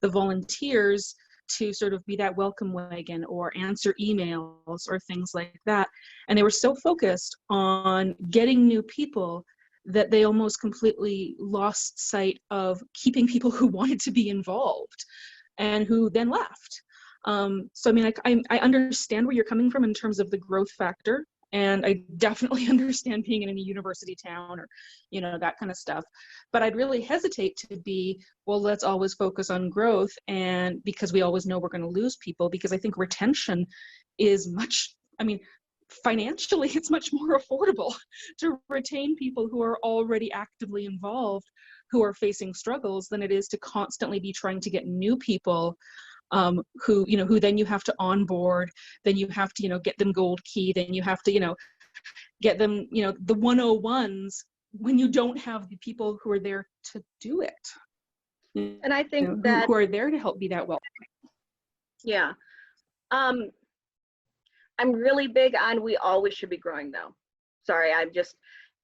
the volunteers to sort of be that welcome wagon or answer emails or things like that. And they were so focused on getting new people that they almost completely lost sight of keeping people who wanted to be involved and who then left. So I mean, I understand where you're coming from in terms of the growth factor, and I definitely understand being in a university town or, you know, that kind of stuff. But I'd really hesitate to be, well, let's always focus on growth, and because we always know we're going to lose people, because I think retention is much, I mean, financially, it's much more affordable to retain people who are already actively involved, who are facing struggles, than it is to constantly be trying to get new people who, you know, who then you have to onboard, then you have to, you know, get them gold key, then you have to, you know, get them, you know, the 101s when you don't have the people who are there to do it. And I think You know, that, who are there to help be that welcome. yeah. I'm really big on we always should be growing though. Sorry,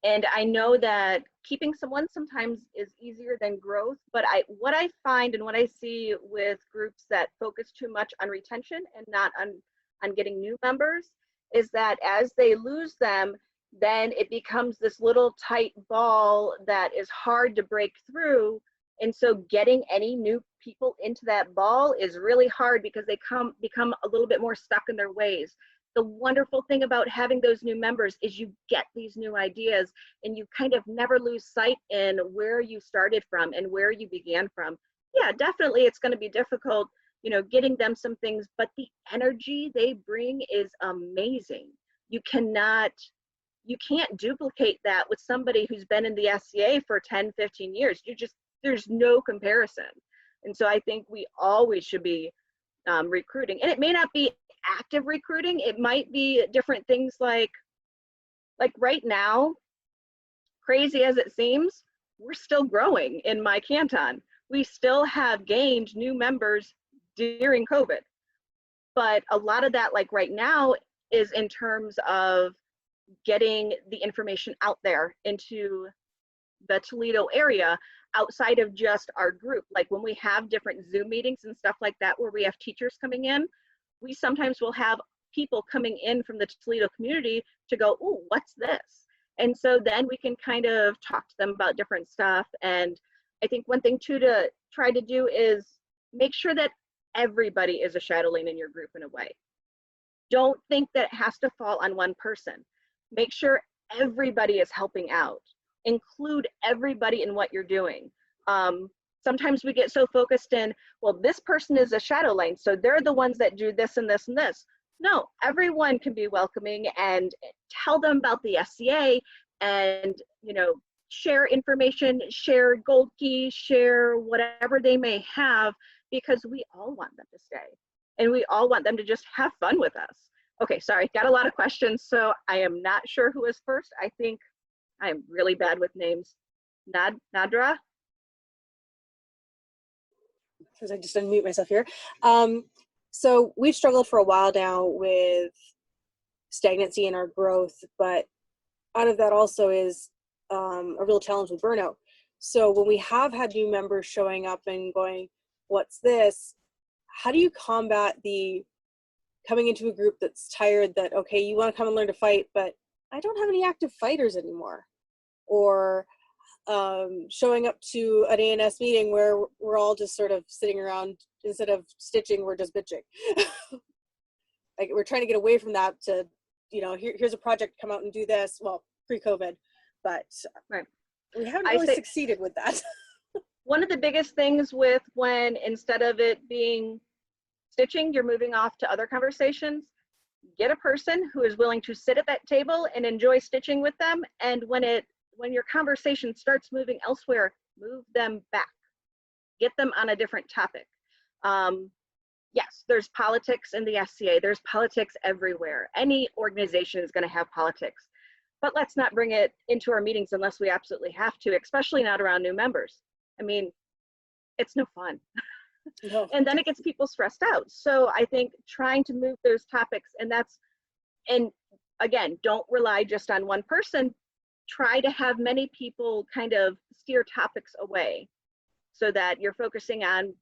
and I know that keeping someone sometimes is easier than growth, but what I find and what I see with groups that focus too much on retention and not on getting new members is that as they lose them, then it becomes this little tight ball that is hard to break through. And so getting any new people into that ball is really hard because they become a little bit more stuck in their ways. The wonderful thing about having those new members is you get these new ideas and you kind of never lose sight in where you started from and where you began from. Yeah, definitely it's going to be difficult, you know, getting them some things, but the energy they bring is amazing. You can't duplicate that with somebody who's been in the SCA for 10, 15 years. There's no comparison. And so I think we always should be recruiting, and it may not be active recruiting. It might be different things like right now, crazy as it seems, we're still growing in my canton. We still have gained new members during COVID, but a lot of that, like right now, is in terms of getting the information out there into the Toledo area outside of just our group. Like when we have different Zoom meetings and stuff like that, where we have teachers coming in, we sometimes will have people coming in from the Toledo community to go, "Ooh, what's this?" And so then we can kind of talk to them about different stuff. And I think one thing too to try to do is make sure that everybody is a shadowling in your group in a way. Don't think that it has to fall on one person. Make sure everybody is helping out. Include everybody in what you're doing. Sometimes we get so focused in, well, this person is a shadow lane, so they're the ones that do this and this and this. No, everyone can be welcoming, and tell them about the SCA, and, you know, share information, share gold key, share whatever they may have, because we all want them to stay and we all want them to just have fun with us. Okay, sorry, got a lot of questions, so I am not sure who is first. I think I am really bad with names. Nadra? Because I just unmute myself here. So we've struggled for a while now with stagnancy in our growth, but out of that also is a real challenge with burnout. So when we have had new members showing up and going, what's this? How do you combat the coming into a group that's tired that, okay, you want to come and learn to fight, but I don't have any active fighters anymore? Or showing up to an ANS meeting where we're all just sort of sitting around, instead of stitching, we're just bitching. like we're trying to get away from that to, you know, here's a project, come out and do this. Well, pre-COVID, but Right. we haven't really succeeded with that. One of the biggest things with when instead of it being stitching, you're moving off to other conversations, get a person who is willing to sit at that table and enjoy stitching with them. And when your conversation starts moving elsewhere, move them back, get them on a different topic. Yes, there's politics in the SCA. There's politics everywhere. Any organization is going to have politics, but let's not bring it into our meetings unless we absolutely have to, especially not around new members. I mean, it's no fun. No. And then it gets people stressed out. So I think trying to move those topics, and again, don't rely just on one person. Try to have many people kind of steer topics away so that you're focusing on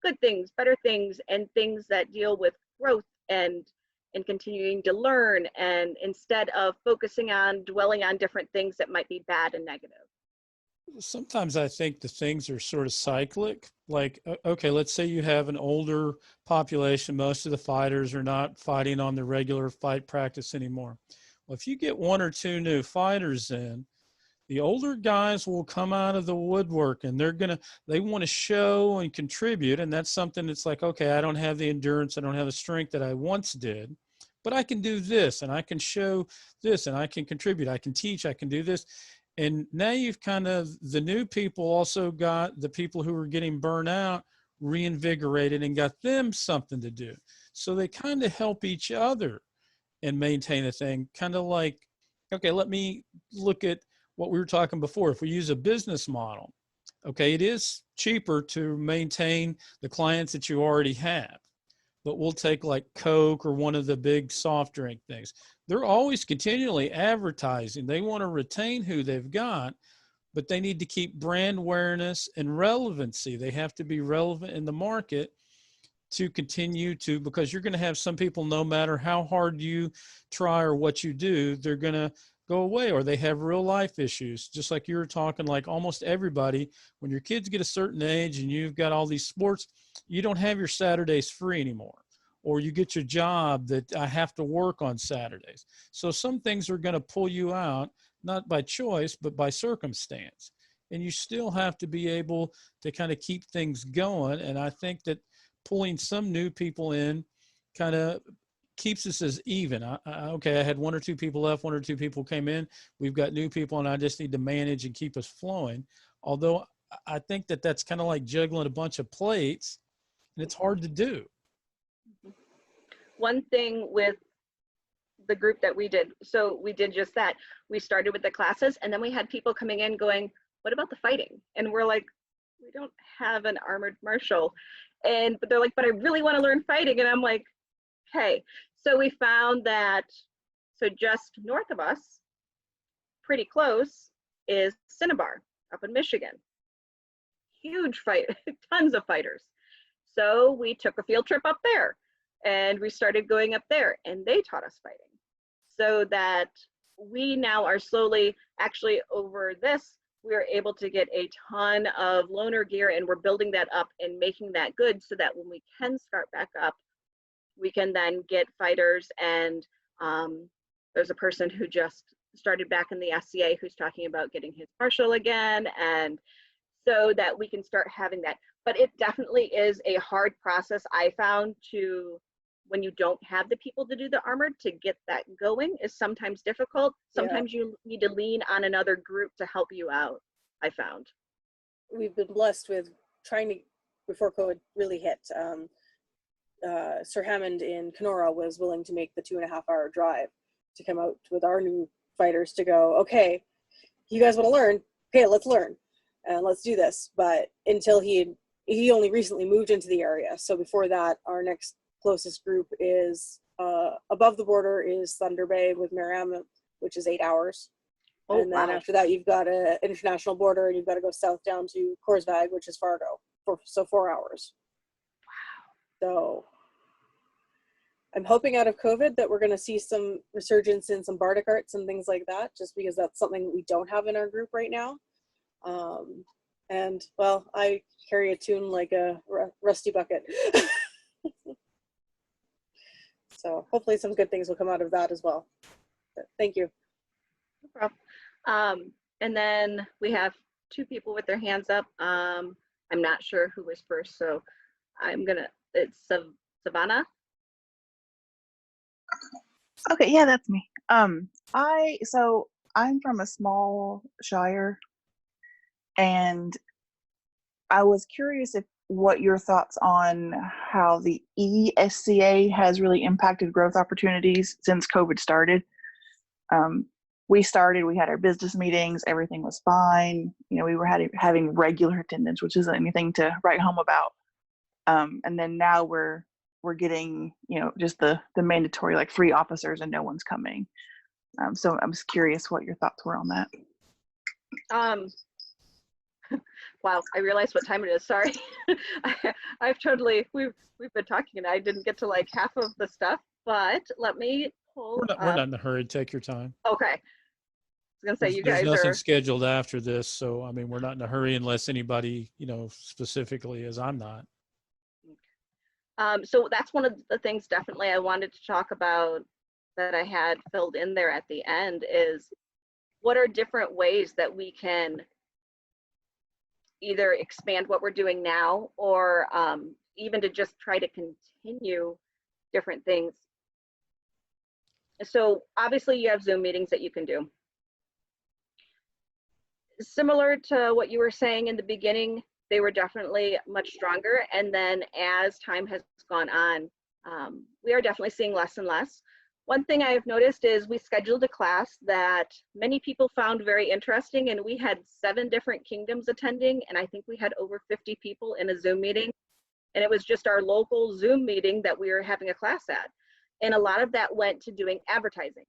good things, better things, and things that deal with growth and continuing to learn, and instead of focusing on dwelling on different things that might be bad and negative. Sometimes I think the things are sort of cyclic. Like, okay, let's say you have an older population. Most of the fighters are not fighting on the regular fight practice anymore. Well, if you get one or two new fighters in, the older guys will come out of the woodwork and they want to show and contribute. And that's something that's like, okay, I don't have the endurance, I don't have the strength that I once did, but I can do this and I can show this and I can contribute, I can teach, I can do this. And now you've the new people also got the people who were getting burnt out reinvigorated and got them something to do. So they kind of help each other and maintain a thing. Kind of like, okay, let me look at what we were talking before. If we use a business model, okay, it is cheaper to maintain the clients that you already have. But we'll take like Coke or one of the big soft drink things. They're always continually advertising. They want to retain who they've got, but they need to keep brand awareness and relevancy. They have to be relevant in the market to continue to, because you're going to have some people, no matter how hard you try or what you do, they're going to go away, or they have real life issues. Just like you were talking, like almost everybody, when your kids get a certain age and you've got all these sports, you don't have your Saturdays free anymore, or you get your job that I have to work on Saturdays. So some things are going to pull you out, not by choice, but by circumstance. And you still have to be able to kind of keep things going. And I think that pulling some new people in kind of keeps us as even. Okay, I had one or two people left, one or two people came in. We've got new people, and I just need to manage and keep us flowing. Although I think that that's kind of like juggling a bunch of plates, and it's hard to do. One thing with the group that we did, so we did just that. We started with the classes, and then we had people coming in going, what about the fighting? And we're like, we don't have an armored marshal. But they're like, but I really want to learn fighting. And I'm like, okay. So we found that, so just north of us, pretty close, is Cinnabar up in Michigan. Huge fight, tons of fighters. So we took a field trip up there, and we started going up there, and they taught us fighting. So that we now are slowly, actually over this, we are able to get a ton of loaner gear, and we're building that up and making that good so that when we can start back up, we can then get fighters. And there's a person who just started back in the SCA who's talking about getting his marshal again, and so that we can start having that. But it definitely is a hard process, I found, to, when you don't have the people to do the armored, to get that going is sometimes difficult. Sometimes you need to lean on another group to help you out, I found. We've been blessed with trying to, before COVID really hit, Sir Hammond in Kenora was willing to make the 2.5-hour drive to come out with our new fighters to go, okay, you guys want to learn? Okay, let's learn and let's do this. But until he only recently moved into the area. So before that, our next closest group is above the border is Thunder Bay with Mariam, which is 8 hours. Oh, and then wow. after that, you've got an international border, and you've got to go south down to Korsvag, which is Fargo, so 4 hours. Wow. So I'm hoping out of COVID that we're going to see some resurgence in some Bardic arts and things like that, just because that's something we don't have in our group right now. And well, I carry a tune like a rusty bucket. So hopefully some good things will come out of that as well. But thank you. No problem. And then we have two people with their hands up. I'm not sure who was first, so it's Savannah. Okay, yeah, that's me. I'm from a small shire, and I was curious what your thoughts on how the ESCA has really impacted growth opportunities since COVID started. We had our business meetings, everything was fine. You know, we were having regular attendance, which isn't anything to write home about. And then now we're getting, you know, just the mandatory like 3 officers and no one's coming. So I'm just curious what your thoughts were on that. Wow, I realized what time it is. Sorry. We've been talking and I didn't get to like half of the stuff, but let me pull We're not in a hurry. Take your time. Okay. I was gonna say There's nothing are scheduled after this, so I mean, we're not in a hurry unless anybody, you know, specifically, as I'm not. So that's one of the things definitely I wanted to talk about that I had filled in there at the end is what are different ways that we can either expand what we're doing now or even to just try to continue different things. So obviously you have Zoom meetings that you can do. Similar to what you were saying in the beginning, they were definitely much stronger. And then as time has gone on, we are definitely seeing less and less. One thing I have noticed is we scheduled a class that many people found very interesting, and we had 7 different kingdoms attending, and I think we had over 50 people in a Zoom meeting. And it was just our local Zoom meeting that we were having a class at. And a lot of that went to doing advertising,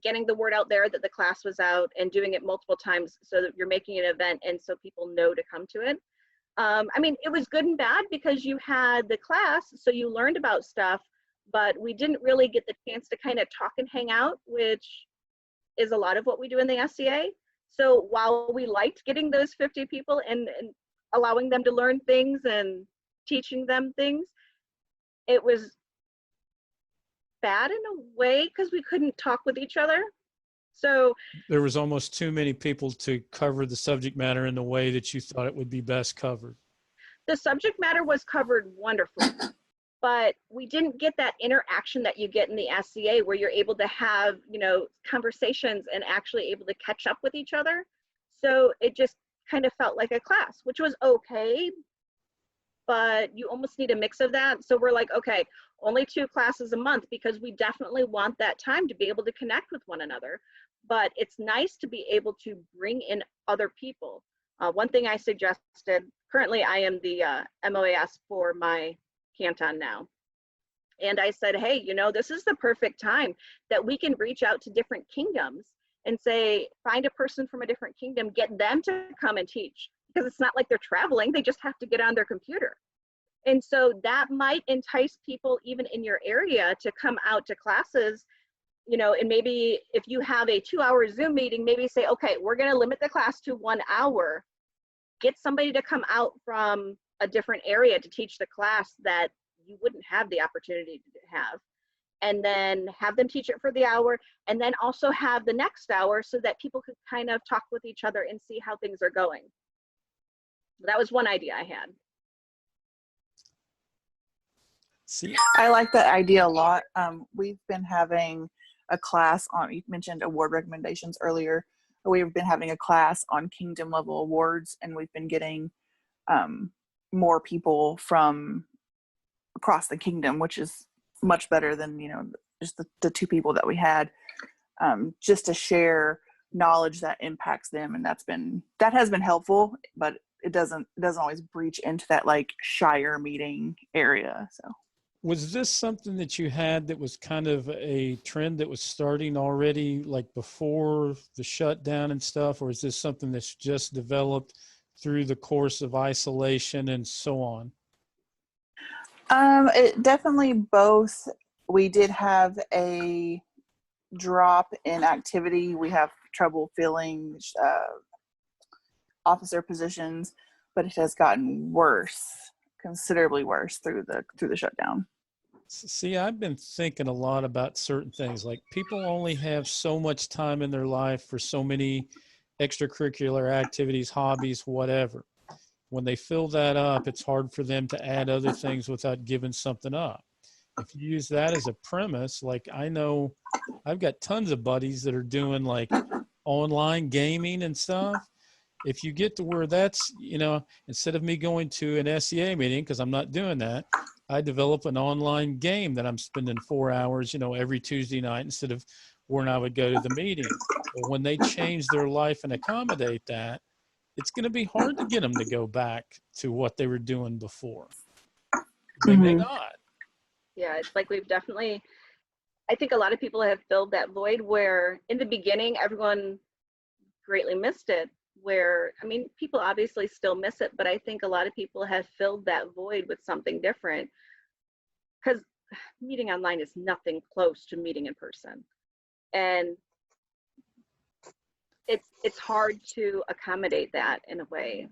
getting the word out there that the class was out and doing it multiple times so that you're making an event and so people know to come to it. I mean, it was good and bad because you had the class, so you learned about stuff, but we didn't really get the chance to kind of talk and hang out, which is a lot of what we do in the SCA. So while we liked getting those 50 people and allowing them to learn things and teaching them things, it was bad in a way because we couldn't talk with each other. So there was almost too many people to cover the subject matter in the way that you thought it would be best covered. The subject matter was covered wonderfully, but we didn't get that interaction that you get in the SCA where you're able to have, you know, conversations and actually able to catch up with each other. So it just kind of felt like a class, which was okay, but you almost need a mix of that. So we're like, okay, only 2 classes a month because we definitely want that time to be able to connect with one another. But it's nice to be able to bring in other people. One thing I suggested, currently I am the MOAS for my canton now. And I said, hey, you know, this is the perfect time that we can reach out to different kingdoms and say, find a person from a different kingdom, get them to come and teach. Because it's not like they're traveling, they just have to get on their computer. And so that might entice people even in your area to come out to classes, you know, and maybe if you have a 2-hour Zoom meeting, maybe say, okay, we're gonna limit the class to 1 hour. Get somebody to come out from a different area to teach the class that you wouldn't have the opportunity to have. And then have them teach it for the hour, and then also have the next hour so that people could kind of talk with each other and see how things are going. That was one idea I had. See, I like that idea a lot. We've been having a class on, you mentioned award recommendations earlier. We've been having a class on kingdom level awards, and we've been getting more people from across the kingdom, which is much better than, you know, just the 2 people that we had, just to share knowledge that impacts them. And that has been helpful, but it doesn't always breach into that like shire meeting area. So was this something that you had that was kind of a trend that was starting already, like before the shutdown and stuff, or is this something that's just developed through the course of isolation and so on? It definitely both. We did have a drop in activity. We have trouble filling officer positions, but it has gotten worse, considerably worse through the shutdown. See, I've been thinking a lot about certain things. Like people only have so much time in their life for so many extracurricular activities, hobbies, whatever. When they fill that up, it's hard for them to add other things without giving something up. If you use that as a premise, like I know I've got tons of buddies that are doing like online gaming and stuff. If you get to where that's, instead of me going to an SEA meeting, because I'm not doing that, I develop an online game that I'm spending 4 hours, every Tuesday night instead of when I would go to the meeting. But when they change their life and accommodate that, it's going to be hard to get them to go back to what they were doing before. They may not. Yeah, it's like we've definitely, I think a lot of people have filled that void where in the beginning, everyone greatly missed it. Where, I mean, people obviously still miss it, but I think a lot of people have filled that void with something different, because meeting online is nothing close to meeting in person. And it's hard to accommodate that in a way.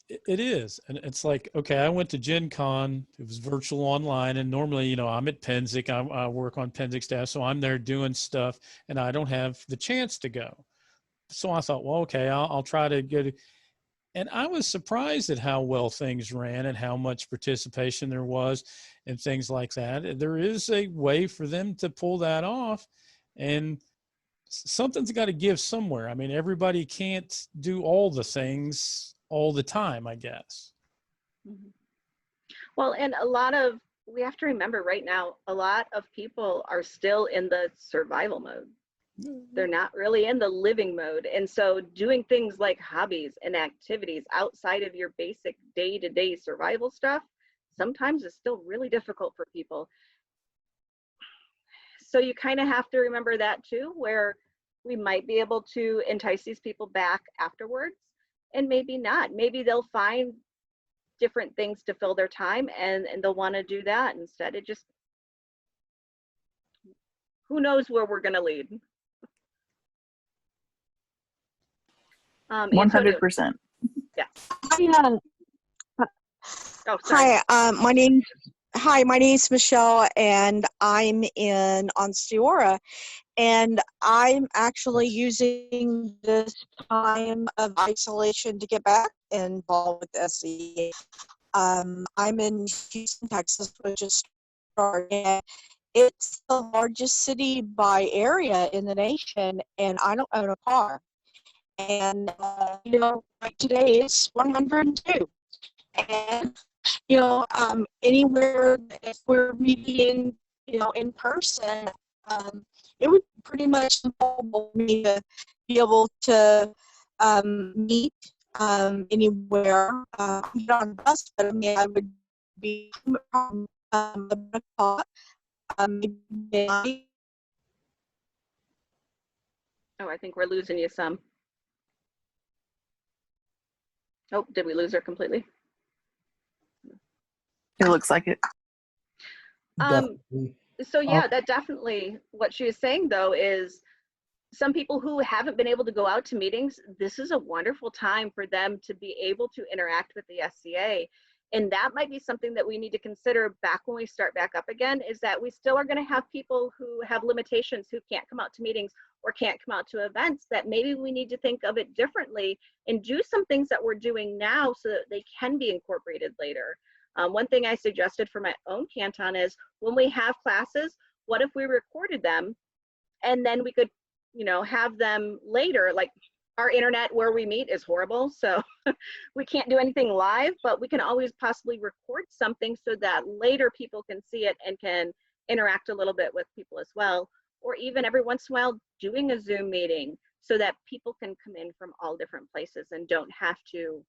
It is. And it's like, okay, I went to Gen Con. It was virtual online. And normally, I'm at Penzic. I work on Penzic staff. So I'm there doing stuff and I don't have the chance to go. So I thought, well, okay, I'll try to get it. And I was surprised at how well things ran and how much participation there was and things like that. There is a way for them to pull that off, and something's got to give somewhere. I mean, everybody can't do all the things all the time, I guess. Mm-hmm. Well, and we have to remember right now, a lot of people are still in the survival mode. They're not really in the living mode. And so doing things like hobbies and activities outside of your basic day-to-day survival stuff sometimes is still really difficult for people. So you kind of have to remember that too, where we might be able to entice these people back afterwards, and maybe not. Maybe they'll find different things to fill their time and they'll want to do that instead. It just, who knows where we're going to lead. 100%. Yeah. Oh, sorry. Hi, my name's Michelle, and I'm in Onsteora, and I'm actually using this time of isolation to get back involved with SE. I'm in Houston, Texas, which is starting. It's the largest city by area in the nation, and I don't own a car. And, like today it's 102. And, anywhere if we're meeting, in person, it would pretty much enable me to be able to meet anywhere. Not on a bus, but I mean, I would be maybe. Oh, I think we're losing you some. Oh, did we lose her completely? It looks like it. So yeah, that definitely, what she is saying though is some people who haven't been able to go out to meetings, this is a wonderful time for them to be able to interact with the SCA. And that might be something that we need to consider back when we start back up again, is that we still are going to have people who have limitations, who can't come out to meetings or can't come out to events, that maybe we need to think of it differently and do some things that we're doing now so that they can be incorporated later. One thing I suggested for my own canton is when we have classes, what if we recorded them and then we could, have them later. Like our internet where we meet is horrible, so we can't do anything live, but we can always possibly record something so that later people can see it and can interact a little bit with people as well. Or even every once in a while doing a Zoom meeting so that people can come in from all different places and don't have to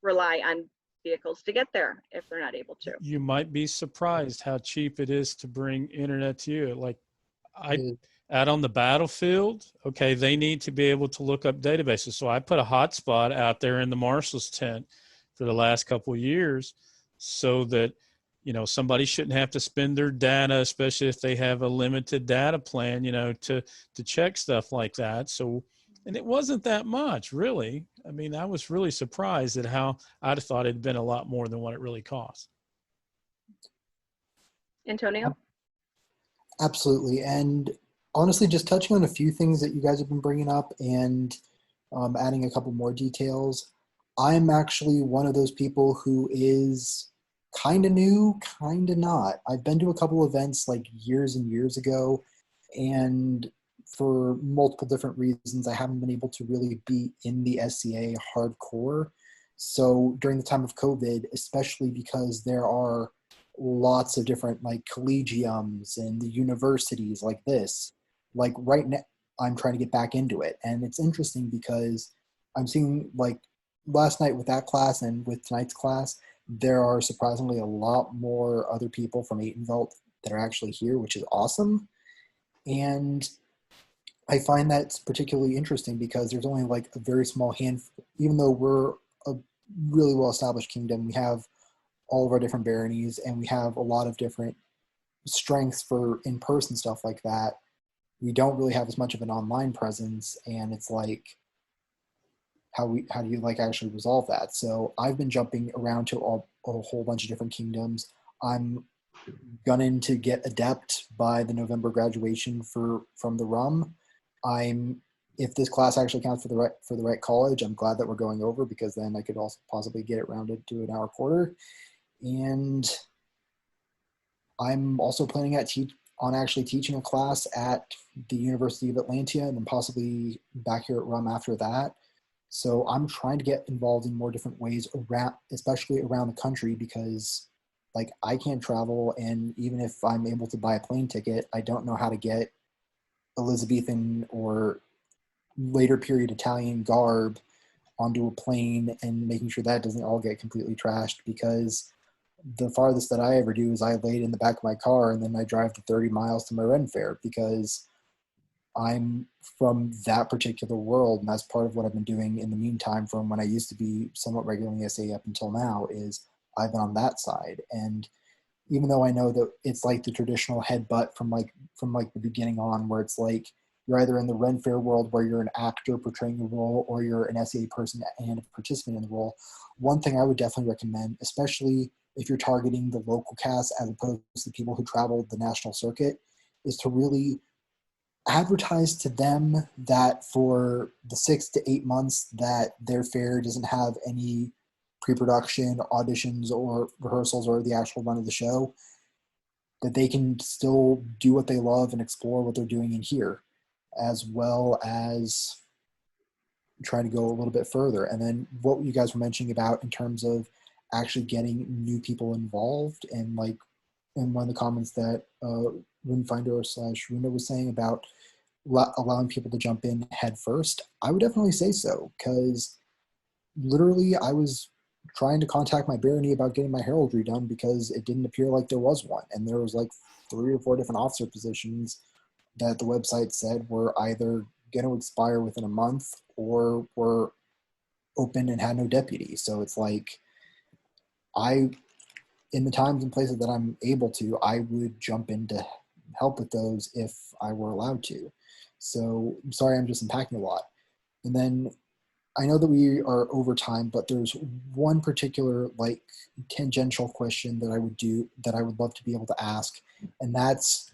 rely on vehicles to get there if they're not able to. You might be surprised how cheap it is to bring internet to you. Like out on the battlefield, okay, they need to be able to look up databases. So I put a hotspot out there in the marshal's tent for the last couple of years so that, somebody shouldn't have to spend their data, especially if they have a limited data plan, to check stuff like that. So, and it wasn't that much, really. I mean, I was really surprised at how I'd have thought it'd been a lot more than what it really cost. Antonio? Absolutely. And honestly, just touching on a few things that you guys have been bringing up and adding a couple more details, I'm actually one of those people who is kind of new, kind of not. I've been to a couple events like years and years ago, and for multiple different reasons, I haven't been able to really be in the SCA hardcore. So during the time of COVID, especially because there are lots of different like collegiums and the universities like this, like right now, I'm trying to get back into it. And it's interesting because I'm seeing like last night with that class and with tonight's class, there are surprisingly a lot more other people from Atenvelt that are actually here, which is awesome. And I find that's particularly interesting because there's only like a very small handful, even though we're a really well-established kingdom, we have all of our different baronies and we have a lot of different strengths for in-person stuff like that. We don't really have as much of an online presence, and it's like, how do you like actually resolve that? So I've been jumping around to a whole bunch of different kingdoms. I'm gunning to get adept by the November graduation from the RUM. If this class actually counts for the right college, I'm glad that we're going over, because then I could also possibly get it rounded to an hour quarter. And I'm also planning on actually teaching a class at the University of Atlantia and then possibly back here at RUM after that. So I'm trying to get involved in more different ways around, especially around the country, because like I can't travel, and even if I'm able to buy a plane ticket, I don't know how to get Elizabethan or later period Italian garb onto a plane, and making sure that doesn't all get completely trashed, because the farthest that I ever do is I lay it in the back of my car and then I drive the 30 miles to my Ren Fair, because I'm from that particular world, and that's part of what I've been doing in the meantime from when I used to be somewhat regularly SA up until now, is I've been on that side. And even though I know that it's like the traditional headbutt from the beginning on, where it's like you're either in the Ren Fair world where you're an actor portraying a role, or you're an SA person and a participant in the role, one thing I would definitely recommend, especially if you're targeting the local cast as opposed to people who travel the national circuit, is to really advertise to them that for the 6 to 8 months that their fair doesn't have any pre-production, auditions, or rehearsals, or the actual run of the show, that they can still do what they love and explore what they're doing in here, as well as try to go a little bit further. And then what you guys were mentioning about in terms of actually getting new people involved, and like in one of the comments that Runefinder/Runa was saying about allowing people to jump in head first, I would definitely say so, because literally I was trying to contact my barony about getting my heraldry done because it didn't appear like there was one, and there was like 3 or 4 different officer positions that the website said were either going to expire within a month or were open and had no deputy. So it's like, in the times and places that I'm able to, I would jump in to help with those if I were allowed to. So I'm sorry, I'm just unpacking a lot. And then I know that we are over time, but there's one particular like tangential question that I would love to be able to ask. And that's,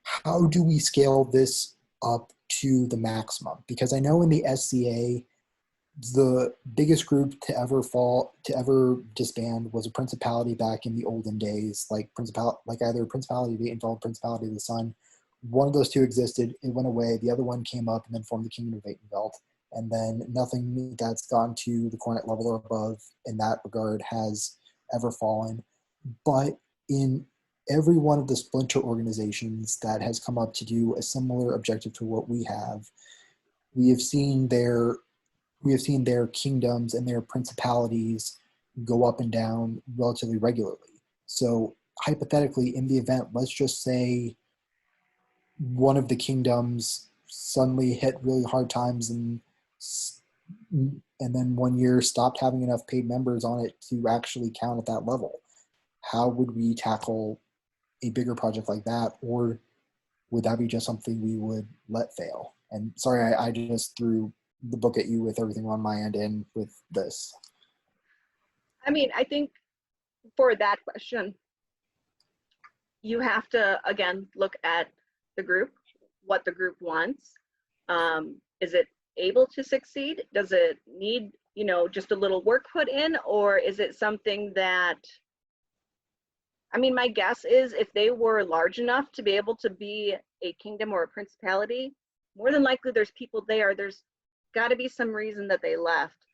how do we scale this up to the maximum? Because I know in the SCA, the biggest group to ever disband was a principality back in the olden days, like either Principality of Atenveld, Principality of the Sun. One of those two existed, it went away, the other one came up and then formed the Kingdom of Atenveld. And then nothing that's gone to the Coronet level or above in that regard has ever fallen. But in every one of the splinter organizations that has come up to do a similar objective to what we have seen their kingdoms and their principalities go up and down relatively regularly. So hypothetically, in the event, let's just say one of the kingdoms suddenly hit really hard times and then 1 year stopped having enough paid members on it to actually count at that level. How would we tackle a bigger project like that? Or would that be just something we would let fail? And sorry, I just threw the book at you with everything on my end and with this. I mean, I think for that question, you have to, again, look at the group, what the group wants. Is it able to succeed? Does it need, you know, just a little work put in, or is it something that, I mean, my guess is if they were large enough to be able to be a kingdom or a principality, more than likely there's people there. There's got to be some reason that they left.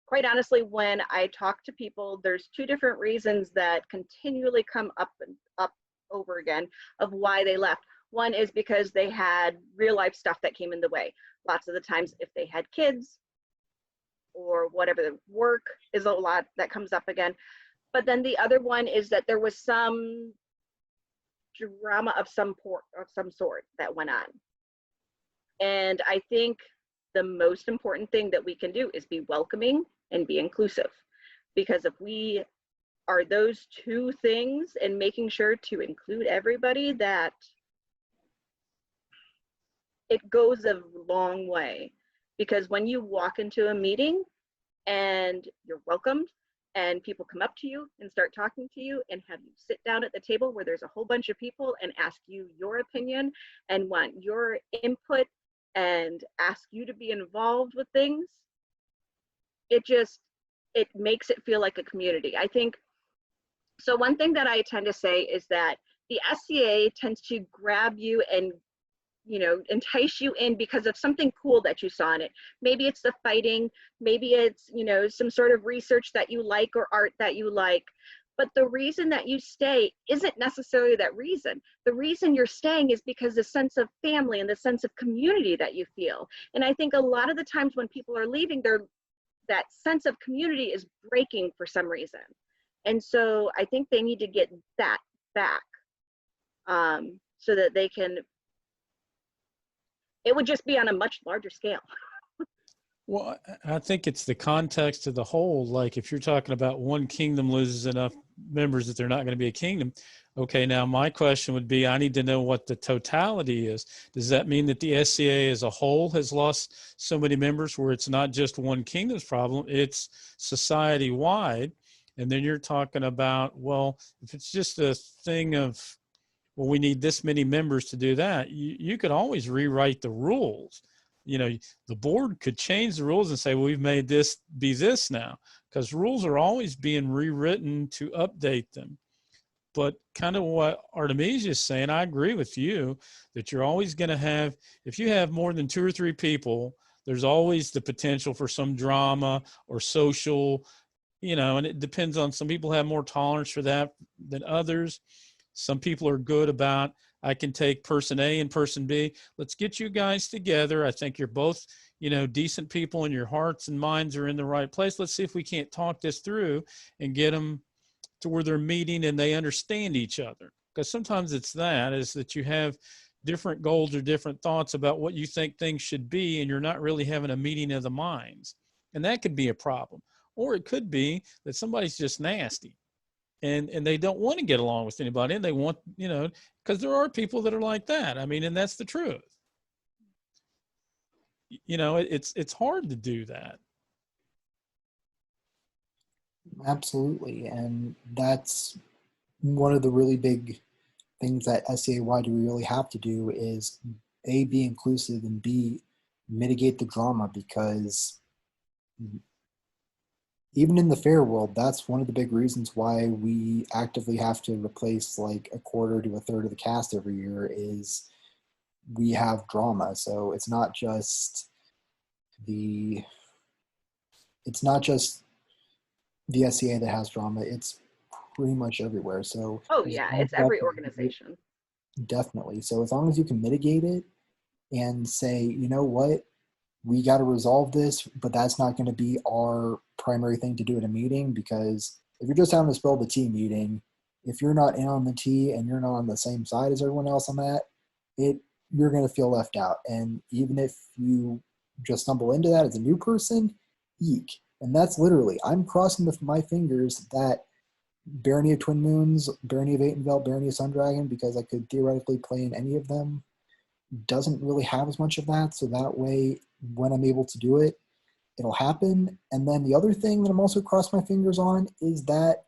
Quite honestly, when I talk to people, there's two different reasons that continually come up and up over again of why they left. One is because they had real life stuff that came in the way. Lots of the times if they had kids or whatever, the work is a lot that comes up again. But then the other one is that there was some drama of some sort that went on. And I think the most important thing that we can do is be welcoming and be inclusive. Because if we are those two things and making sure to include everybody, that it goes a long way. Because when you walk into a meeting and you're welcomed and people come up to you and start talking to you and have you sit down at the table where there's a whole bunch of people and ask you your opinion and want your input and ask you to be involved with things, it makes it feel like a community. I think, so one thing that I tend to say is that the SCA tends to grab you and, you know, entice you in because of something cool that you saw in it. Maybe it's the fighting, maybe it's, you know, some sort of research that you like or art that you like. But the reason that you stay isn't necessarily that reason. The reason you're staying is because the sense of family and the sense of community that you feel. And I think a lot of the times when people are leaving, that sense of community is breaking for some reason. And so I think they need to get that back so that they can, it would just be on a much larger scale. Well, I think it's the context of the whole. Like if you're talking about one kingdom loses enough members that they're not going to be a kingdom. Okay, now my question would be, I need to know what the totality is. Does that mean that the SCA as a whole has lost so many members where it's not just one kingdom's problem, it's society-wide? And then you're talking about, well, if it's just a thing of, well, we need this many members to do that, you could always rewrite the rules. You know, the board could change the rules and say, well, we've made this be this now, because rules are always being rewritten to update them. But kind of what Artemisia is saying, I agree with you that you're always going to have, if you have more than 2 or 3 people, there's always the potential for some drama or social, you know, and it depends on, some people have more tolerance for that than others. Some people are good about, I can take person A and person B. Let's get you guys together. I think you're both, you know, decent people and your hearts and minds are in the right place. Let's see if we can't talk this through and get them to where they're meeting and they understand each other. Because sometimes it's that, is that you have different goals or different thoughts about what you think things should be, and you're not really having a meeting of the minds. And that could be a problem. Or it could be that somebody's just nasty. And they don't want to get along with anybody, and they want, you know, because there are people that are like that. I mean, and that's the truth. You know, it's hard to do that. Absolutely, and that's one of the really big things that SCA-wide we really have to do is A, be inclusive, and B, mitigate the drama, because even in the fair world, that's one of the big reasons why we actively have to replace like 1/4 to 1/3 of the cast every year, is we have drama. So it's not just the SCA that has drama, it's pretty much everywhere. So Oh yeah, it's every organization. Definitely. So as long as you can mitigate it and say, you know what, we got to resolve this, but that's not going to be our primary thing to do at a meeting, because if you're just having a spill the tea meeting, if you're not in on the tea and you're not on the same side as everyone else on that, you're going to feel left out. And even if you just stumble into that as a new person, eek. And that's literally, I'm crossing my fingers that Barony of Twin Moons, Barony of Atenveld, Barony of Sundragon, because I could theoretically play in any of them, doesn't really have as much of that. So that way, when I'm able to do it, it'll happen. And then the other thing that I'm also crossing my fingers on is that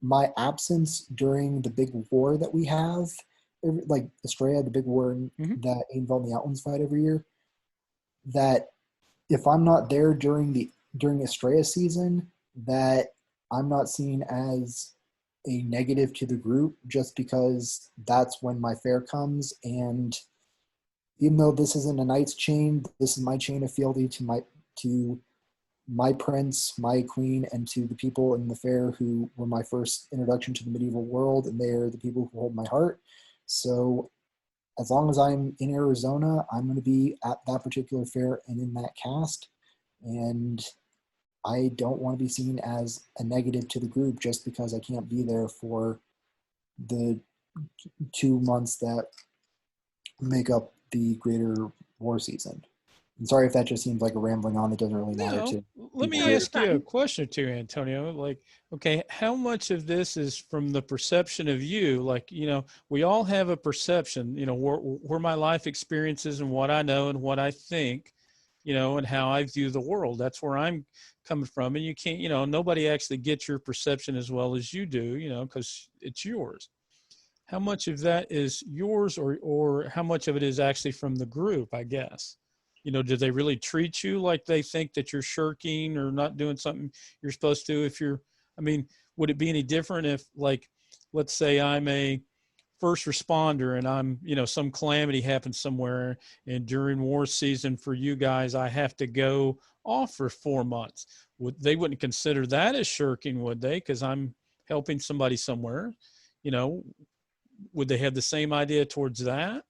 my absence during the big war that we have, like Estrella, the big war that involved the Outlands fight every year, that if I'm not there during Estrella season, that I'm not seen as a negative to the group just because that's when my fair comes. And even though this isn't a knight's chain, this is my chain of fealty to my prince, my queen, and to the people in the fair who were my first introduction to the medieval world, and they're the people who hold my heart. So as long as I'm in Arizona, I'm going to be at that particular fair and in that cast. And I don't want to be seen as a negative to the group just because I can't be there for the 2 months that make up the greater war season. I'm sorry if that just seems like a rambling on. It doesn't really matter to. Let me ask you a question too, Antonio. Like, okay, how much of this is from the perception of you? Like, you know, we all have a perception, you know, where my life experiences and what I know and what I think, you know, and how I view the world. That's where I'm coming from. And you can't, you know, nobody actually gets your perception as well as you do, you know, because it's yours. How much of that is yours, or how much of it is actually from the group, I guess? You know, do they really treat you like they think that you're shirking or not doing something you're supposed to? I mean, would it be any different if, like, let's say I'm a first responder and I'm, you know, some calamity happens somewhere, and during war season for you guys, I have to go off for 4 months. They wouldn't consider that as shirking, would they? Because I'm helping somebody somewhere, you know. Would they have the same idea towards that?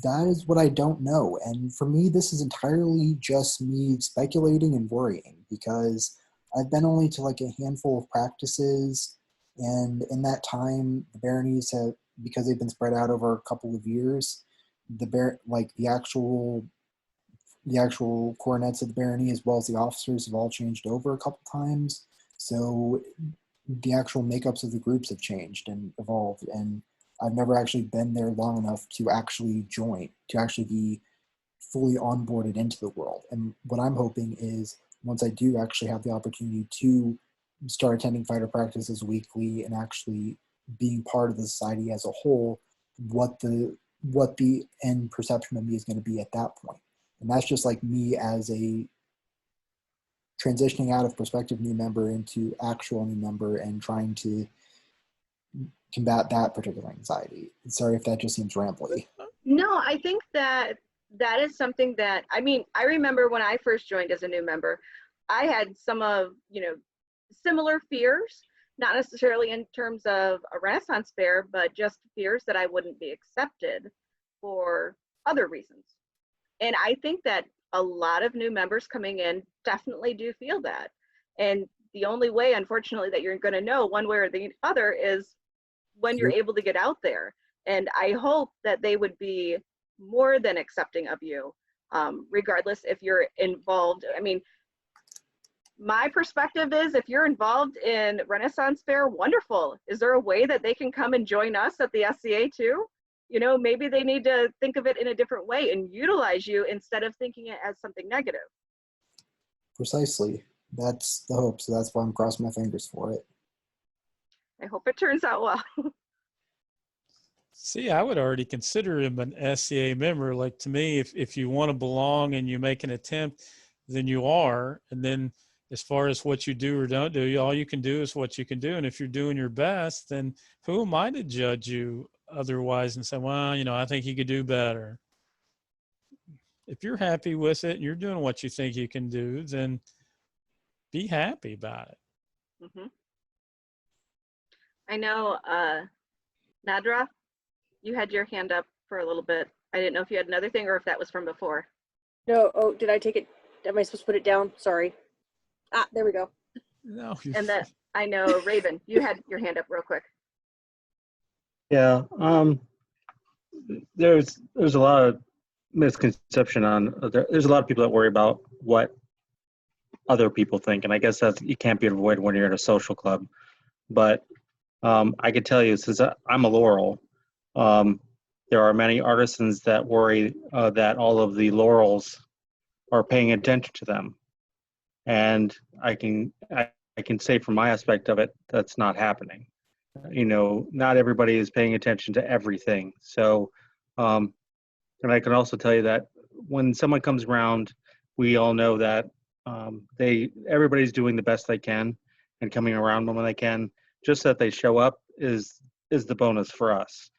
That is what I don't know. And for me, this is entirely just me speculating and worrying because I've been only to like a handful of practices. And in that time, the baronies have, because they've been spread out over a couple of years, the actual coronets of the barony as well as the officers have all changed over a couple times. So the actual makeups of the groups have changed and evolved. And I've never actually been there long enough to actually join, to actually be fully onboarded into the world. And what I'm hoping is once I do actually have the opportunity to start attending fighter practices weekly and actually being part of the society as a whole, what the end perception of me is going to be at that point. And that's just like me as a transitioning out of prospective new member into actual new member and trying to combat that particular anxiety. Sorry if that just seems rambly. No, I think that is something that, I mean, I remember when I first joined as a new member, I had some of, you know, similar fears, not necessarily in terms of a Renaissance fair, but just fears that I wouldn't be accepted for other reasons. And I think that a lot of new members coming in definitely do feel that. And the only way, unfortunately, that you're going to know one way or the other is when you're able to get out there. And I hope that they would be more than accepting of you, regardless if you're involved. I mean, my perspective is if you're involved in Renaissance Fair, wonderful. Is there a way that they can come and join us at the SCA too? You know, maybe they need to think of it in a different way and utilize you instead of thinking it as something negative. Precisely. That's the hope. So that's why I'm crossing my fingers for it. I hope it turns out well. See, I would already consider him an SCA member. Like, to me, if you want to belong and you make an attempt, then you are. And then as far as what you do or don't do, all you can do is what you can do. And if you're doing your best, then who am I to judge you otherwise and say, well, you know, I think you could do better. If you're happy with it and you're doing what you think you can do, then be happy about it. Mm-hmm. I know, Nadra, you had your hand up for a little bit. I didn't know if you had another thing or if that was from before. No, oh, did I take it? Am I supposed to put it down? Sorry. Ah, there we go. No. And then I know, Raven, you had your hand up real quick. Yeah, there's a lot of misconception on there's a lot of people that worry about what other people think, and I guess that you can't be avoided when you're in a social club. But I could tell you, since I'm a Laurel, there are many artisans that worry that all of the Laurels are paying attention to them, and I can I can say from my aspect of it, that's not happening. You know, not everybody is paying attention to everything. So, and I can also tell you that when someone comes around, we all know that everybody's doing the best they can and coming around when they can. Just that they show up is the bonus for us.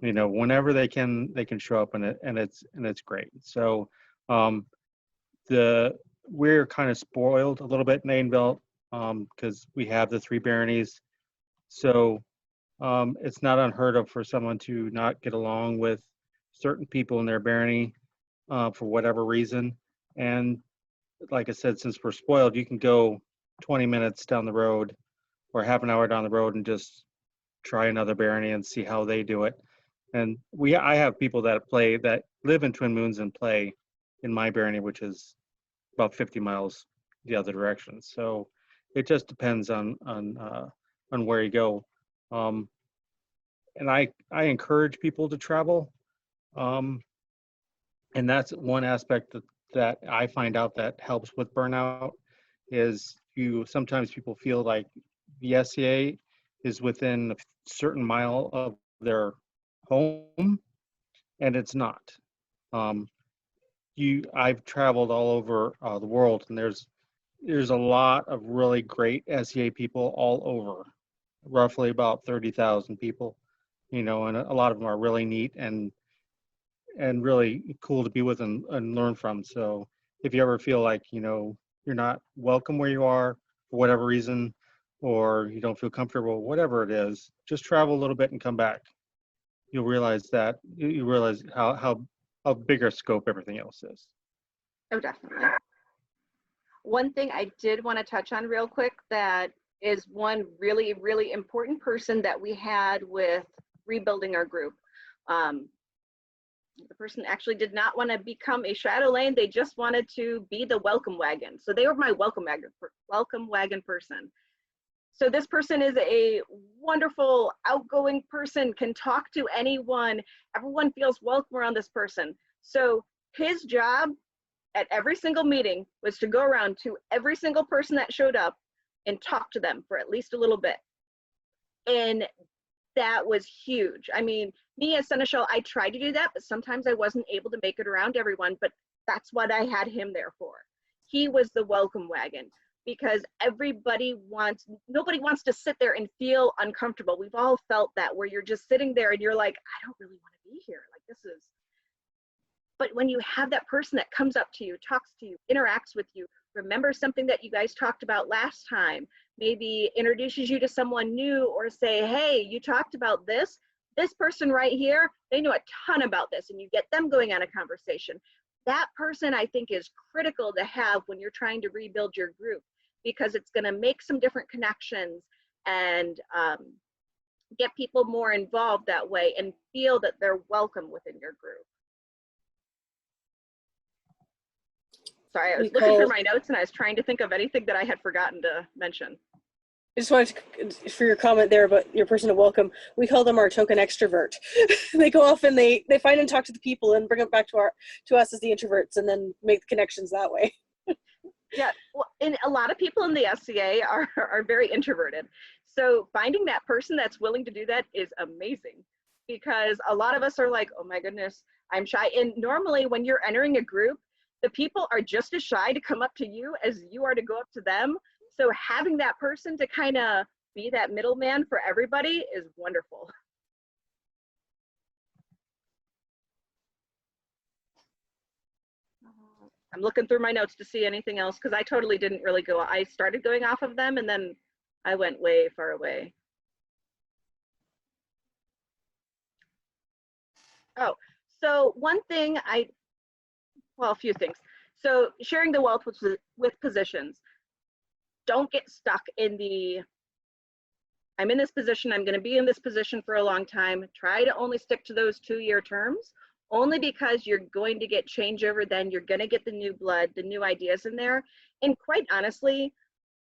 You know, whenever they can show up, and it's great. So we're kind of spoiled a little bit in Ainville because we have the 3 baronies. So it's not unheard of for someone to not get along with certain people in their barony for whatever reason. And like I said, since we're spoiled, you can go 20 minutes down the road or half an hour down the road and just try another barony and see how they do it. And I have people that live in Twin Moons and play in my barony, which is about 50 miles the other direction. So it just depends on where you go. And I encourage people to travel. And that's one aspect that I find out that helps with burnout is sometimes people feel like the SCA is within a certain mile of their home, and it's not. I've traveled all over the world, and there's a lot of really great SCA people all over, roughly about 30,000 people, you know, and a lot of them are really neat and really cool to be with and learn from. So if you ever feel like, you know, you're not welcome where you are for whatever reason, or you don't feel comfortable, whatever it is, just travel a little bit and come back. You'll realize that you realize how big a scope everything else is. Oh, definitely. One thing I did want to touch on real quick that is one really, really important person that we had with rebuilding our group. The person actually did not want to become a shadow lane. They just wanted to be the welcome wagon. So they were my welcome wagon person. So this person is a wonderful, outgoing person, can talk to anyone. Everyone feels welcome around this person. So his job at every single meeting was to go around to every single person that showed up and talk to them for at least a little bit. And that was huge. I mean, me as Seneschal, I tried to do that, but sometimes I wasn't able to make it around everyone, but that's what I had him there for. He was the welcome wagon because nobody wants to sit there and feel uncomfortable. We've all felt that where you're just sitting there and you're like, I don't really want to be here. Like this is, but when you have that person that comes up to you, talks to you, interacts with you, remembers something that you guys talked about last time, maybe introduces you to someone new or say, hey, you talked about this person right here, they know a ton about this, and you get them going on a conversation. That person I think is critical to have when you're trying to rebuild your group because it's gonna make some different connections and get people more involved that way and feel that they're welcome within your group. Sorry, I was looking through my notes and I was trying to think of anything that I had forgotten to mention. I just wanted to, for your comment there about your person of welcome, we call them our token extrovert. They go off and they find and talk to the people and bring them back to us as the introverts and then make the connections that way. Yeah, well, and a lot of people in the SCA are very introverted. So finding that person that's willing to do that is amazing because a lot of us are like, oh my goodness, I'm shy. And normally when you're entering a group, the people are just as shy to come up to you as you are to go up to them. So having that person to kind of be that middleman for everybody is wonderful. I'm looking through my notes to see anything else because I totally didn't really go. I started going off of them and then I went way far away. Oh, so one thing well, a few things. So sharing the wealth with positions. Don't get stuck in I'm in this position, I'm going to be in this position for a long time. Try to only stick to those 2-year terms, only because you're going to get changeover then, you're going to get the new blood, the new ideas in there. And quite honestly,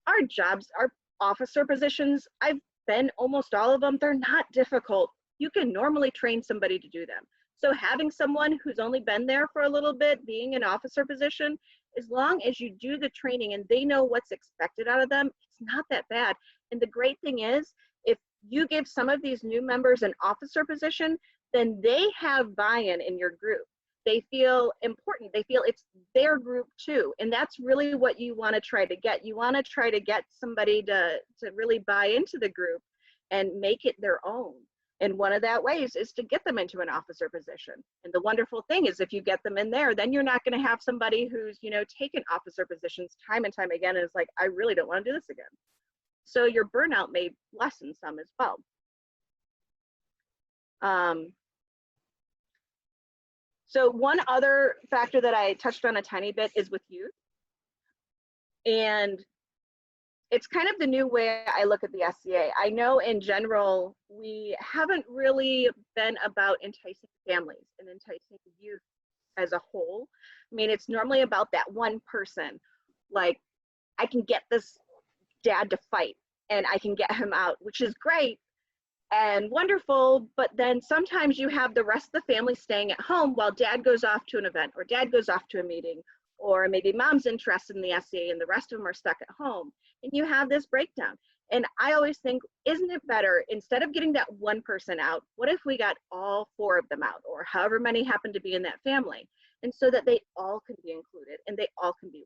our jobs, our officer positions, I've been almost all of them, they're not difficult. You can normally train somebody to do them. So having someone who's only been there for a little bit, being an officer position, as long as you do the training and they know what's expected out of them, it's not that bad. And the great thing is, if you give some of these new members an officer position, then they have buy-in in your group. They feel important. They feel it's their group too. And that's really what you want to try to get. You want to try to get somebody to really buy into the group and make it their own. And one of that ways is to get them into an officer position. And the wonderful thing is, if you get them in there, then you're not going to have somebody who's, you know, taken officer positions time and time again and is like, I really don't want to do this again. So your burnout may lessen some as well. So one other factor that I touched on a tiny bit is with youth. And it's kind of the new way I look at the SCA. I know in general, we haven't really been about enticing families and enticing youth as a whole. I mean, it's normally about that one person. Like, I can get this dad to fight and I can get him out, which is great and wonderful, but then sometimes you have the rest of the family staying at home while dad goes off to an event, or dad goes off to a meeting, or maybe mom's interested in the SCA and the rest of them are stuck at home, and you have this breakdown. And I always think, isn't it better, instead of getting that one person out, what if we got all 4 of them out, or however many happen to be in that family, and so that they all can be included and they all can be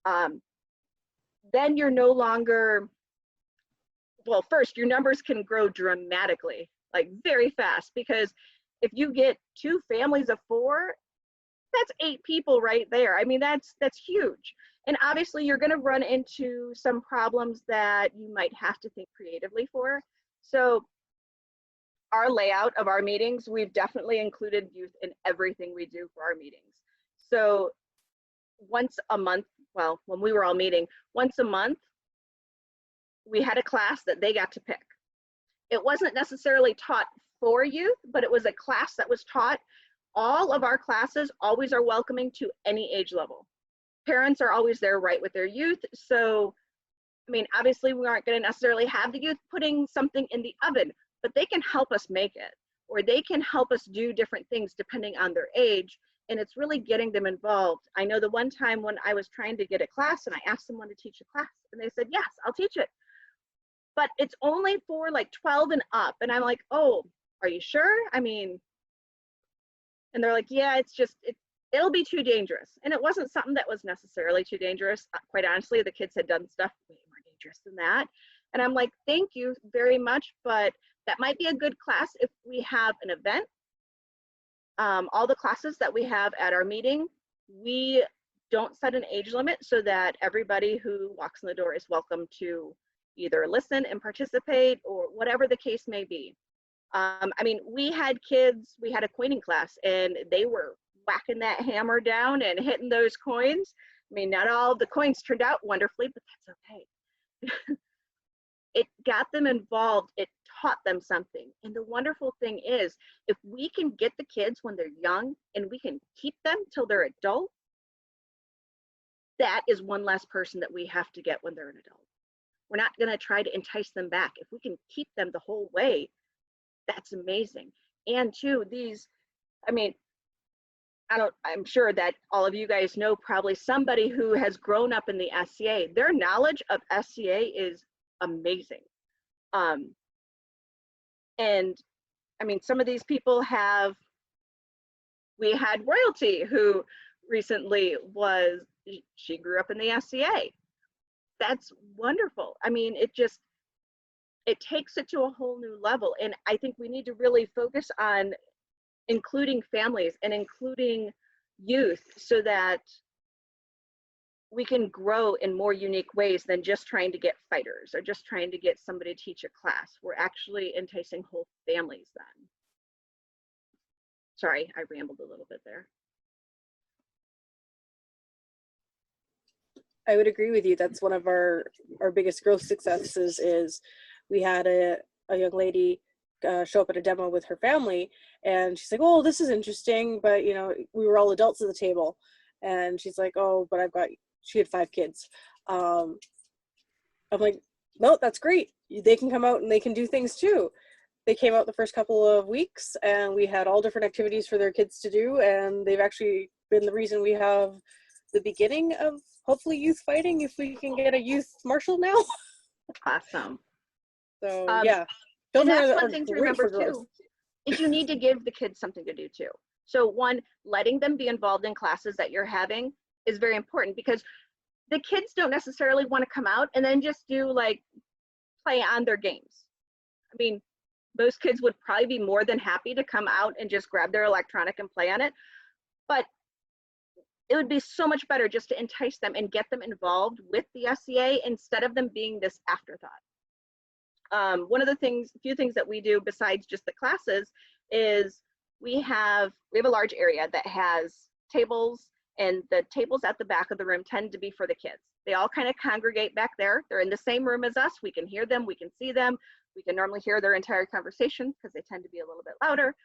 welcomed. Then you're no longer, well, first, your numbers can grow dramatically, like very fast, because if you get 2 families of 4, that's 8 people right there. I mean, that's huge. And obviously you're going to run into some problems that you might have to think creatively for. So our layout of our meetings, we've definitely included youth in everything we do for our meetings. So once a month, well, when we were all meeting, once a month, we had a class that they got to pick. It wasn't necessarily taught for youth, but it was a class that was taught. All of our classes always are welcoming to any age level. Parents are always there right with their youth. So, I mean, obviously we aren't going to necessarily have the youth putting something in the oven, but they can help us make it, or they can help us do different things depending on their age. And it's really getting them involved. I know the one time when I was trying to get a class and I asked someone to teach a class and they said, yes, I'll teach it. But it's only for like 12 and up. And I'm like, oh, are you sure? I mean, and they're like, yeah, it's just, it'll be too dangerous. And it wasn't something that was necessarily too dangerous. Quite honestly, the kids had done stuff way more dangerous than that. And I'm like, thank you very much, but that might be a good class if we have an event. All the classes that we have at our meeting, we don't set an age limit so that everybody who walks in the door is welcome to either listen and participate or whatever the case may be. I mean, we had kids, we had a coining class and they were whacking that hammer down and hitting those coins. I mean, not all of the coins turned out wonderfully, but that's okay. It got them involved, it taught them something. And the wonderful thing is, if we can get the kids when they're young and we can keep them till they're adult, that is one less person that we have to get when they're an adult. We're not going to try to entice them back. If we can keep them the whole way, that's amazing. And too, these, I mean, I'm sure that all of you guys know probably somebody who has grown up in the SCA. Their knowledge of SCA is amazing. And I mean, some of these people have, we had Royalty who recently was, she grew up in the SCA. That's wonderful. I mean, it takes it to a whole new level. And I think we need to really focus on including families and including youth so that we can grow in more unique ways than just trying to get fighters or just trying to get somebody to teach a class. We're actually enticing whole families then. Sorry, I rambled a little bit there. I would agree with you. That's one of our biggest growth successes is we had a young lady show up at a demo with her family and she's like, oh, this is interesting, but you know, we were all adults at the table. And she's like, oh, but she had 5 kids. I'm like, no, that's great. They can come out and they can do things too. They came out the first couple of weeks and we had all different activities for their kids to do. And they've actually been the reason we have the beginning of hopefully youth fighting if we can get a youth marshal now. Awesome. So And yeah, that's children one are thing to great remember for growth. too, is you need to give the kids something to do too. So one, letting them be involved in classes that you're having is very important, because the kids don't necessarily want to come out and then just do like play on their games. I mean, most kids would probably be more than happy to come out and just grab their electronic and play on it. But it would be so much better just to entice them and get them involved with the SCA instead of them being this afterthought. One of the few things that we do besides just the classes is we have a large area that has tables, and the tables at the back of the room tend to be for the kids. They all kind of congregate back there. They're in the same room as us. We can hear them, we can see them. We can normally hear their entire conversation because they tend to be a little bit louder.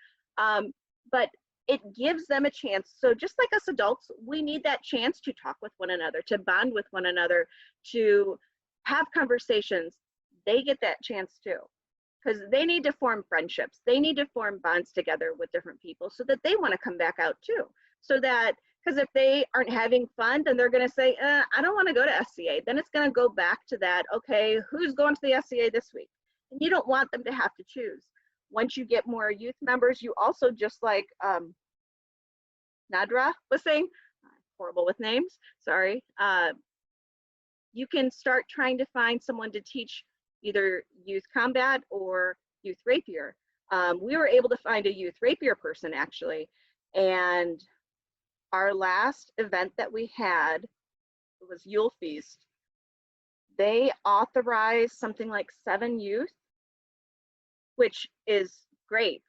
But it gives them a chance. So just like us adults, we need that chance to talk with one another, to bond with one another, to have conversations. They get that chance too, because they need to form friendships. They need to form bonds together with different people so that they want to come back out too. So that, because if they aren't having fun, then they're going to say, I don't want to go to SCA. Then it's going to go back to that, okay, who's going to the SCA this week? And you don't want them to have to choose. Once you get more youth members, you also, just like Nadra was saying, horrible with names, sorry, you can start trying to find someone to teach either youth combat or youth rapier. We were able to find a youth rapier person actually, and our last event that we had was Yule Feast. They authorized something like 7 youth, which is great.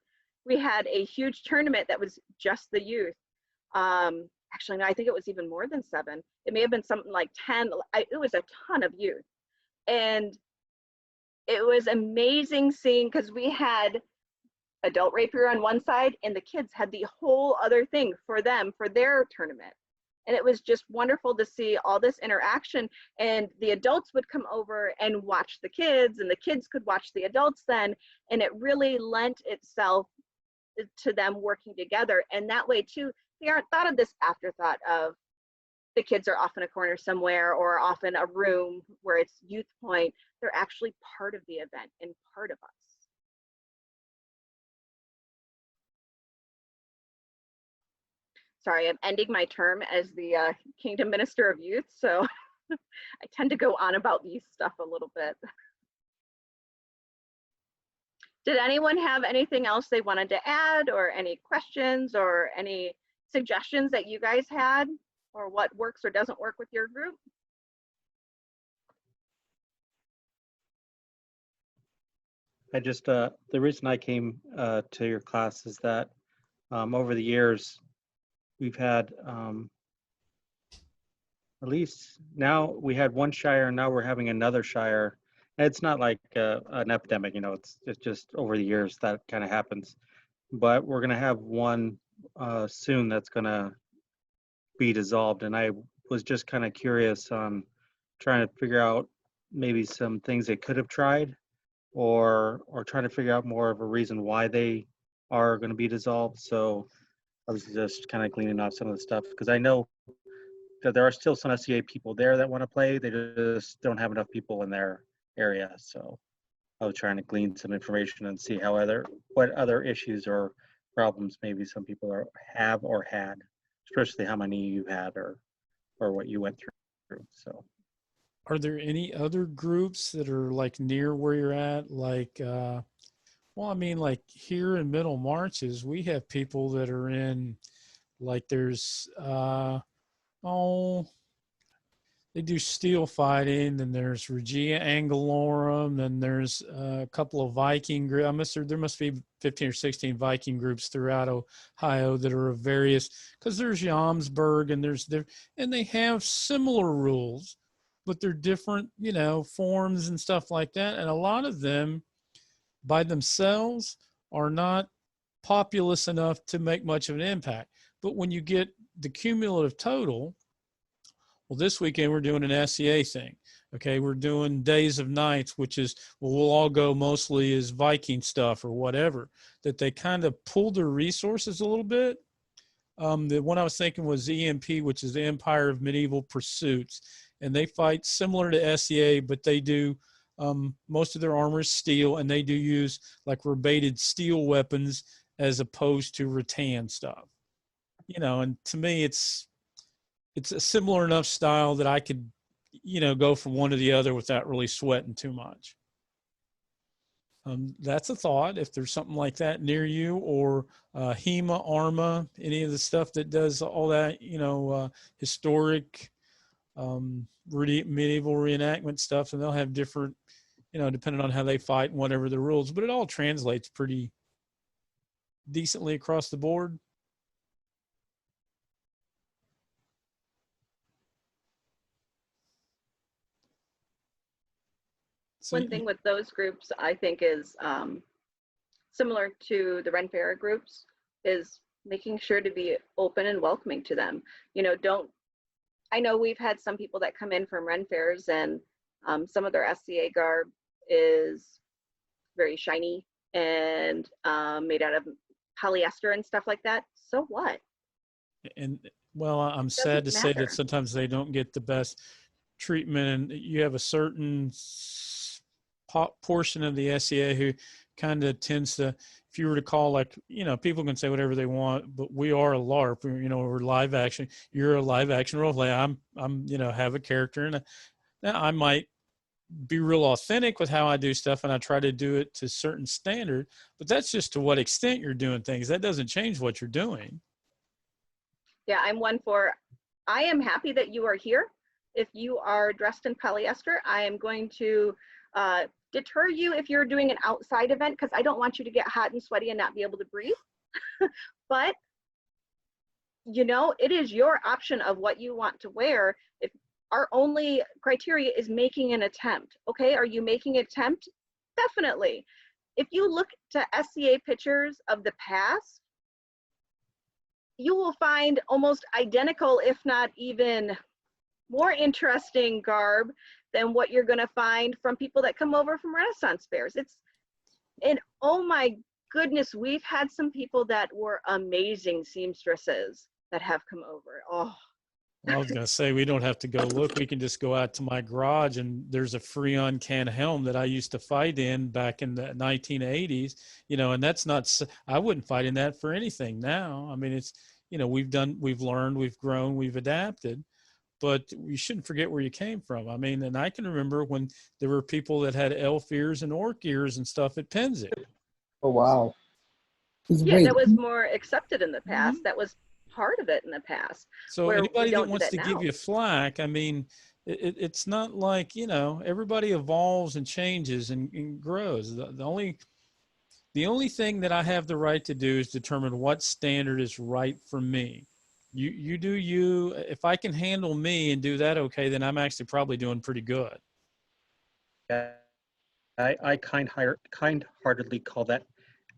We had a huge tournament that was just the youth. Actually, no, I think it was even more than 7. It may have been something like 10. It was a ton of youth. And it was amazing seeing, because we had adult rapier on one side and the kids had the whole other thing for them, for their tournament. And it was just wonderful to see all this interaction, and the adults would come over and watch the kids, and the kids could watch the adults then, and it really lent itself to them working together. And that way too, they aren't thought of this afterthought of the kids are off in a corner somewhere or off in a room where it's youth point. They're actually part of the event and part of us. Sorry, I'm ending my term as the Kingdom Minister of Youth, so I tend to go on about youth stuff a little bit. Did anyone have anything else they wanted to add, or any questions or any suggestions that you guys had, or what works or doesn't work with your group? I just, the reason I came to your class is that over the years, we've had, at least now we had one shire, and now we're having another shire. And it's not like an epidemic, you know, it's just over the years that kind of happens. But we're gonna have one soon that's gonna be dissolved. And I was just kind of curious on trying to figure out maybe some things they could have tried, or trying to figure out more of a reason why they are going to be dissolved. So I was just kind of gleaning off some of the stuff, because I know that there are still some SCA people there that want to play. They just don't have enough people in their area. So I was trying to glean some information and see what other issues or problems maybe some people have or had, especially how many you had or what you went through. So. Are there any other groups that are like near where you're at? Like, well, I mean, like here in Middle Marches, we have people that are in, like there's, they do steel fighting, then there's Regia Anglorum, then there's a couple of Viking groups. There must be 15 or 16 Viking groups throughout Ohio that are of various, because there's Jomsburg and they have similar rules, but they're different, you know, forms and stuff like that. And a lot of them by themselves are not populous enough to make much of an impact. But when you get the cumulative total, well, this weekend we're doing an SCA thing. Okay, we're doing Days of Nights, which is, well, we'll all go mostly as Viking stuff or whatever, that they kind of pull their resources a little bit. The one I was thinking was EMP, which is the Empire of Medieval Pursuits. And they fight similar to SEA, but they do, most of their armor is steel, and they do use like rebated steel weapons as opposed to rattan stuff. You know, and to me, it's a similar enough style that I could, you know, go from one to the other without really sweating too much. That's a thought. If there's something like that near you, or HEMA, ARMA, any of the stuff that does all that, you know, historic, medieval reenactment stuff, and they'll have different, you know, depending on how they fight and whatever the rules, but it all translates pretty decently across the board. So One thing with those groups, I think, is similar to the Ren Fair groups, is making sure to be open and welcoming to them. You know, I know we've had some people that come in from Ren Fairs, and some of their SCA garb is very shiny and made out of polyester and stuff like that. So what? And well, I'm sad to say matter. that sometimes they don't get the best treatment, and you have a certain portion of the SEA who kind of tends to, if you were to call, like, you know, people can say whatever they want, but we are a LARP, you know, we're live action. You're a live action role play. I'm, you know, have a character, and now I might be real authentic with how I do stuff, and I try to do it to a certain standard, but that's just to what extent you're doing things. That doesn't change what you're doing. Yeah, I am happy that you are here. If you are dressed in polyester, I am going to deter you if you're doing an outside event, because I don't want you to get hot and sweaty and not be able to breathe. But, you know, it is your option of what you want to wear. If our only criteria is making an attempt, okay, are you making an attempt? Definitely. If you look to SCA pictures of the past, you will find almost identical, if not even more interesting garb than what you're going to find from people that come over from Renaissance fairs. And oh my goodness, we've had some people that were amazing seamstresses that have come over. Oh, Well, I was going to say, we don't have to go look. We can just go out to my garage, and there's a Freon can helm that I used to fight in back in the 1980s, you know, and that's not, I wouldn't fight in that for anything now. I mean, it's, you know, we've learned, we've grown, we've adapted, but you shouldn't forget where you came from. I mean, and I can remember when there were people that had elf ears and orc ears and stuff at Penzic. Oh, wow. yeah, that was more accepted in the past. Mm-hmm. That was part of it in the past. So where anybody we don't that wants to now. give you flack, I mean, it's not like, you know, everybody evolves and changes and grows. The only thing that I have the right to do is determine what standard is right for me. You do you. If I can handle me and do that okay, then I'm actually probably doing pretty good. I kind-heartedly call that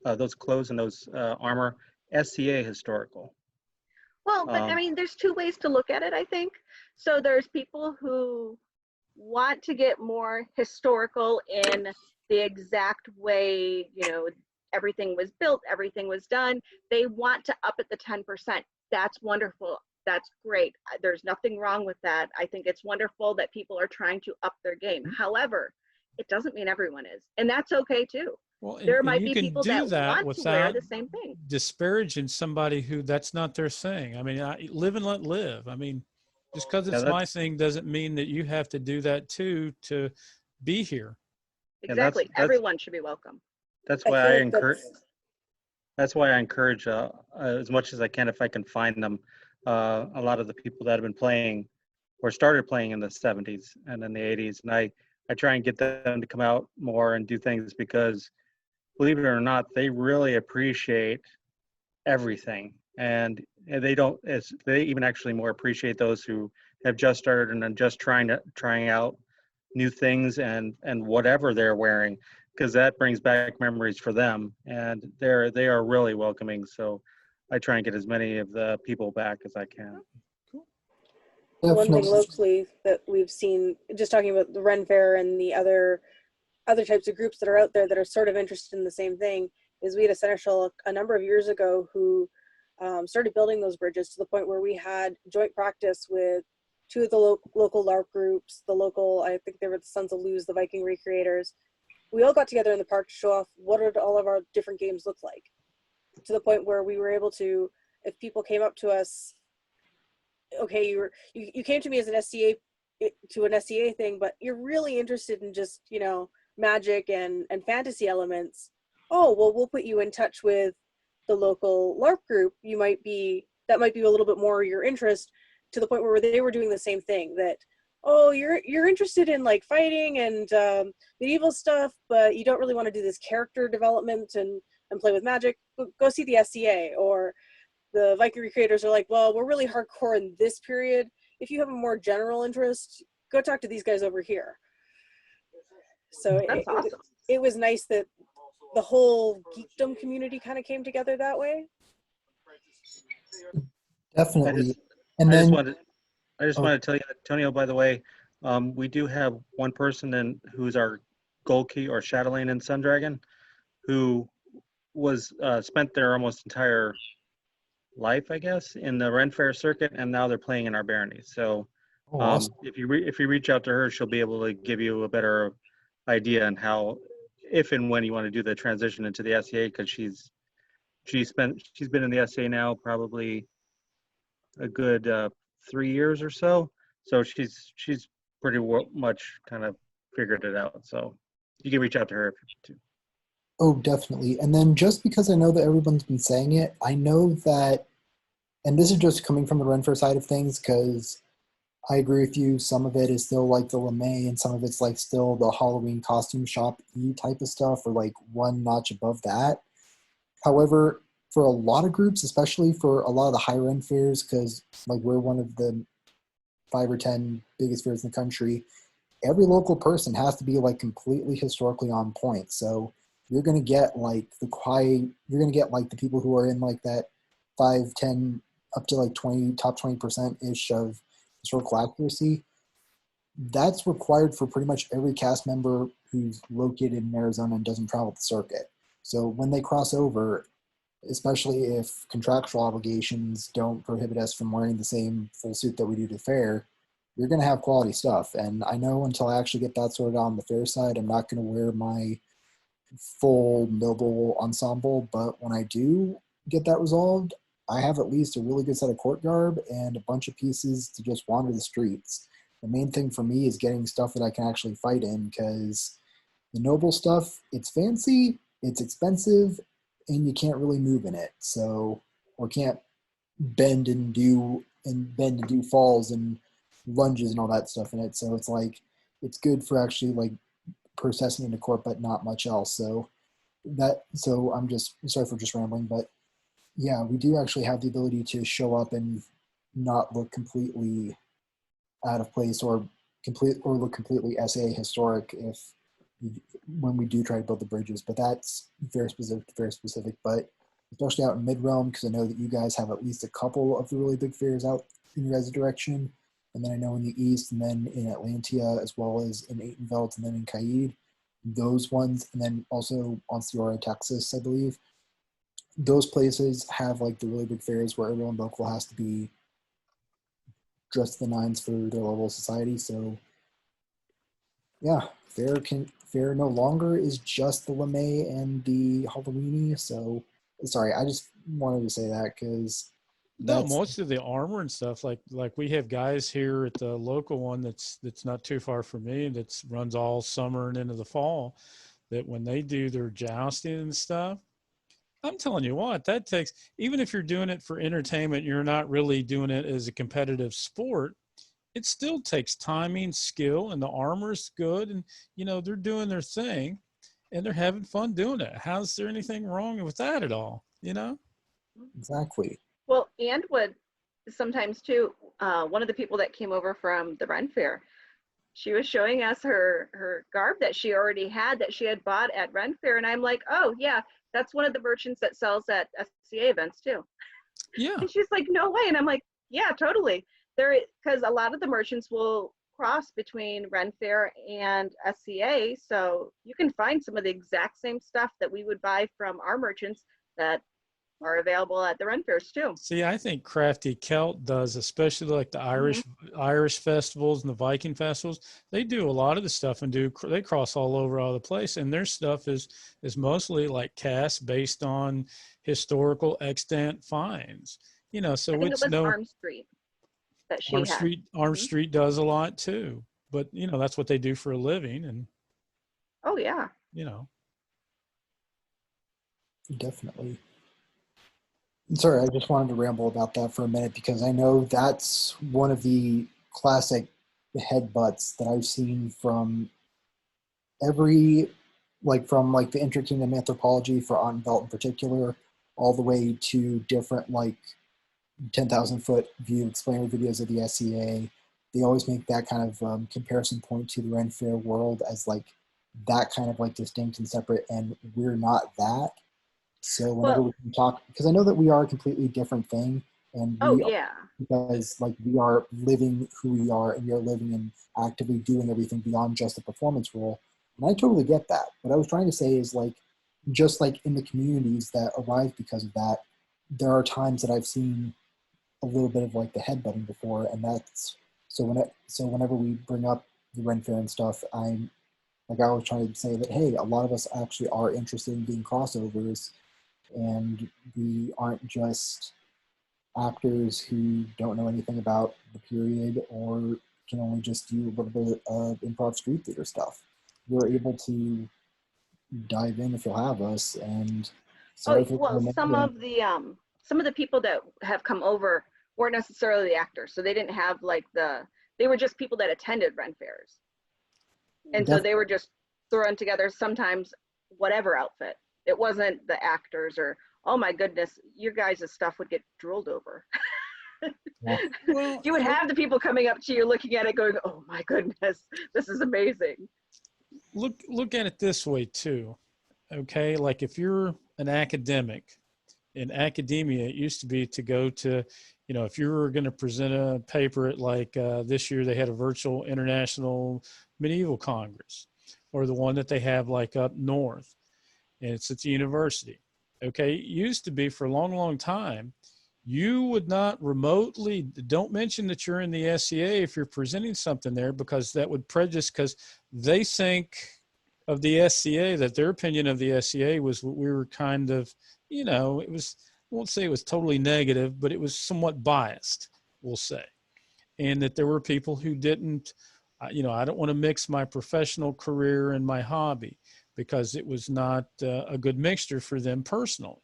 those clothes and those armor SCA historical. Well, but I mean, there's two ways to look at it, I think. So there's people who want to get more historical in the exact way, you know, everything was built, everything was done. They want to up it the 10%. That's wonderful. That's great. There's nothing wrong with that. I think it's wonderful that people are trying to up their game. However, it doesn't mean everyone is, and that's okay too. Well, There might be you can people do that want to wear without the same thing. disparaging somebody who that's not their thing. I mean, live and let live. I mean, just because it's my thing doesn't mean that you have to do that too to be here. Exactly. That's everyone should be welcome. That's why I encourage. That's why I encourage as much as I can, if I can find them, a lot of the people that have been playing or started playing in the 70s and in the 80s, and I try and get them to come out more and do things, because believe it or not, they really appreciate everything, and they even actually more appreciate those who have just started and are just trying out new things and whatever they're wearing, because that brings back memories for them, and they are really welcoming. So I try and get as many of the people back as I can. One thing locally that we've seen, just talking about the Ren Fair and the other types of groups that are out there that are sort of interested in the same thing, is we had a seneschal a number of years ago who started building those bridges to the point where we had joint practice with two of the local LARP groups, the local, I think they were the Sons of Luz, the Viking Recreators. We all got together in the park to show off what did all of our different games look like, to the point where we were able to, if people came up to us, okay, you came to me as an SCA, to an SCA thing, but you're really interested in just, you know, magic and fantasy elements. Oh, well, we'll put you in touch with the local LARP group. That might be a little bit more your interest, to the point where they were doing the same thing, that, oh, you're interested in like fighting and medieval stuff, but you don't really want to do this character development and play with magic. Go see the SCA. Or the Viking Recreators are like, well, we're really hardcore in this period. If you have a more general interest, go talk to these guys over here. So That's awesome. it was nice that the whole geekdom community kind of came together that way. Definitely. I And just then, wanted to tell you, Antonio, by the way, we do have one person who's our goal key or Shadowlane in Sundragon, who was spent their almost entire life, I guess, in the Ren Fair circuit, and now they're playing in our baronies. So awesome. if you reach out to her, she'll be able to give you a better idea on how, if and when you want to do the transition into the SCA, because she's been in the SCA now probably a good 3 years or so. So she's pretty much kind of figured it out. So you can reach out to her if you want to. Oh, definitely. And then just because I know that everyone's been saying it, I know that, and this is just coming from the Renfair side of things, because I agree with you, some of it is still like the LeMay, and some of it's like still the Halloween costume shop type of stuff, or like one notch above that. However, for a lot of groups, especially for a lot of the higher end fairs, because like we're one of the 5 or 10 biggest fairs in the country, every local person has to be like completely historically on point. So you're going to get like you're going to get like the people who are in like that 5, 10, up to like 20, top 20% ish of historical accuracy. That's required for pretty much every cast member who's located in Arizona and doesn't travel the circuit. So when they cross over, especially if contractual obligations don't prohibit us from wearing the same full suit that we do to the fair, you're going to have quality stuff. And I know until I actually get that sorted out on the fair side, I'm not going to wear my full noble ensemble. But when I do get that resolved, I have at least a really good set of court garb and a bunch of pieces to just wander the streets. The main thing for me is getting stuff that I can actually fight in, because the noble stuff, it's fancy, it's expensive, and you can't really move in it. So, or can't bend and do falls and lunges and all that stuff in it. So it's like, it's good for actually like processing into court, but not much else. So I'm just sorry for just rambling, but yeah, we do actually have the ability to show up and not look completely out of place or look completely SA historic when we do try to build the bridges. But that's very specific. But especially out in Mid-Realm, because I know that you guys have at least a couple of the really big fairs out in your guys' direction. And then I know in the East, and then in Atlantia, as well as in Atenveld, and then in Caid, those ones, and then also on Seora, Texas, I believe. Those places have like the really big fairs where everyone local has to be dressed to the nines for their level of society. So yeah, fair no longer is just the LeMay and the Halloweeny. So sorry, I just wanted to say that because no, most of the armor and stuff, like we have guys here at the local one that's not too far from me, that runs all summer and into the fall, that when they do their jousting and stuff, I'm telling you what, that takes, even if you're doing it for entertainment, you're not really doing it as a competitive sport, it still takes timing, skill, and the armor's good, and they're doing their thing and they're having fun doing it. How's there anything wrong with that at all? Exactly. Well, and would sometimes too, one of the people that came over from the Ren Fair, she was showing us her garb that she already had, that she had bought at Ren Fair. And I'm like, oh yeah, that's one of the merchants that sells at SCA events too. Yeah. And she's like, no way. And I'm like, yeah, totally. Because a lot of the merchants will cross between Ren Fair and SCA. So you can find some of the exact same stuff that we would buy from our merchants that are available at the Ren fairs too. See, I think Crafty Celt does, especially like the Irish festivals and the Viking festivals. They do a lot of the stuff and they cross all over the place, and their stuff is mostly like casts based on historical extant finds. You know, so I think it it's was no Arm Street that she had. Arm Street does a lot too, but you know that's what they do for a living, and Oh yeah. you know. Definitely. Sorry, I just wanted to ramble about that for a minute because I know that's one of the classic headbutts that I've seen from every, from the Interkingdom Anthropology for Ottenvelt in particular, all the way to different 10,000 foot view explainer videos of the SCA. They always make that kind of comparison point to the Ren Fair world as that kind of distinct and separate, and we're not that. So whenever we can talk, because I know that we are a completely different thing, and Oh we yeah. because we are living who we are, and we are living and actively doing everything beyond just a performance role, and I totally get that. What I was trying to say is just in the communities that arise because of that, there are times that I've seen a little bit of the headbutting before, and that's so whenever we bring up the Ren Fair and stuff, I'm I was trying to say that hey, a lot of us actually are interested in being crossovers, and we aren't just actors who don't know anything about the period or can only just do a little bit of improv street theater stuff. We're able to dive in if you'll have us. And sorry for well, some of the people that have come over weren't necessarily the actors, so they didn't have they were just people that attended Ren fairs, and so they were just throwing together sometimes whatever outfit. It wasn't the actors or, oh my goodness, your guys' stuff would get drooled over. Yeah. Well, You would have the people coming up to you looking at it going, oh my goodness, this is amazing. look at it this way too. Okay, like if you're an academic, in academia, it used to be to go to, you know, if you were going to present a paper at this year, they had a virtual international medieval congress, or the one that they have up north, and it's at the university. Okay, it used to be for a long, long time, you would not remotely, don't mention that you're in the SCA if you're presenting something there, because that would prejudice, because they think of the SCA, that their opinion of the SCA was what we were kind of, you know, it was, I won't say it was totally negative, but it was somewhat biased, we'll say. And that there were people who didn't, you know, I don't want to mix my professional career and my hobby, because it was not a good mixture for them personally.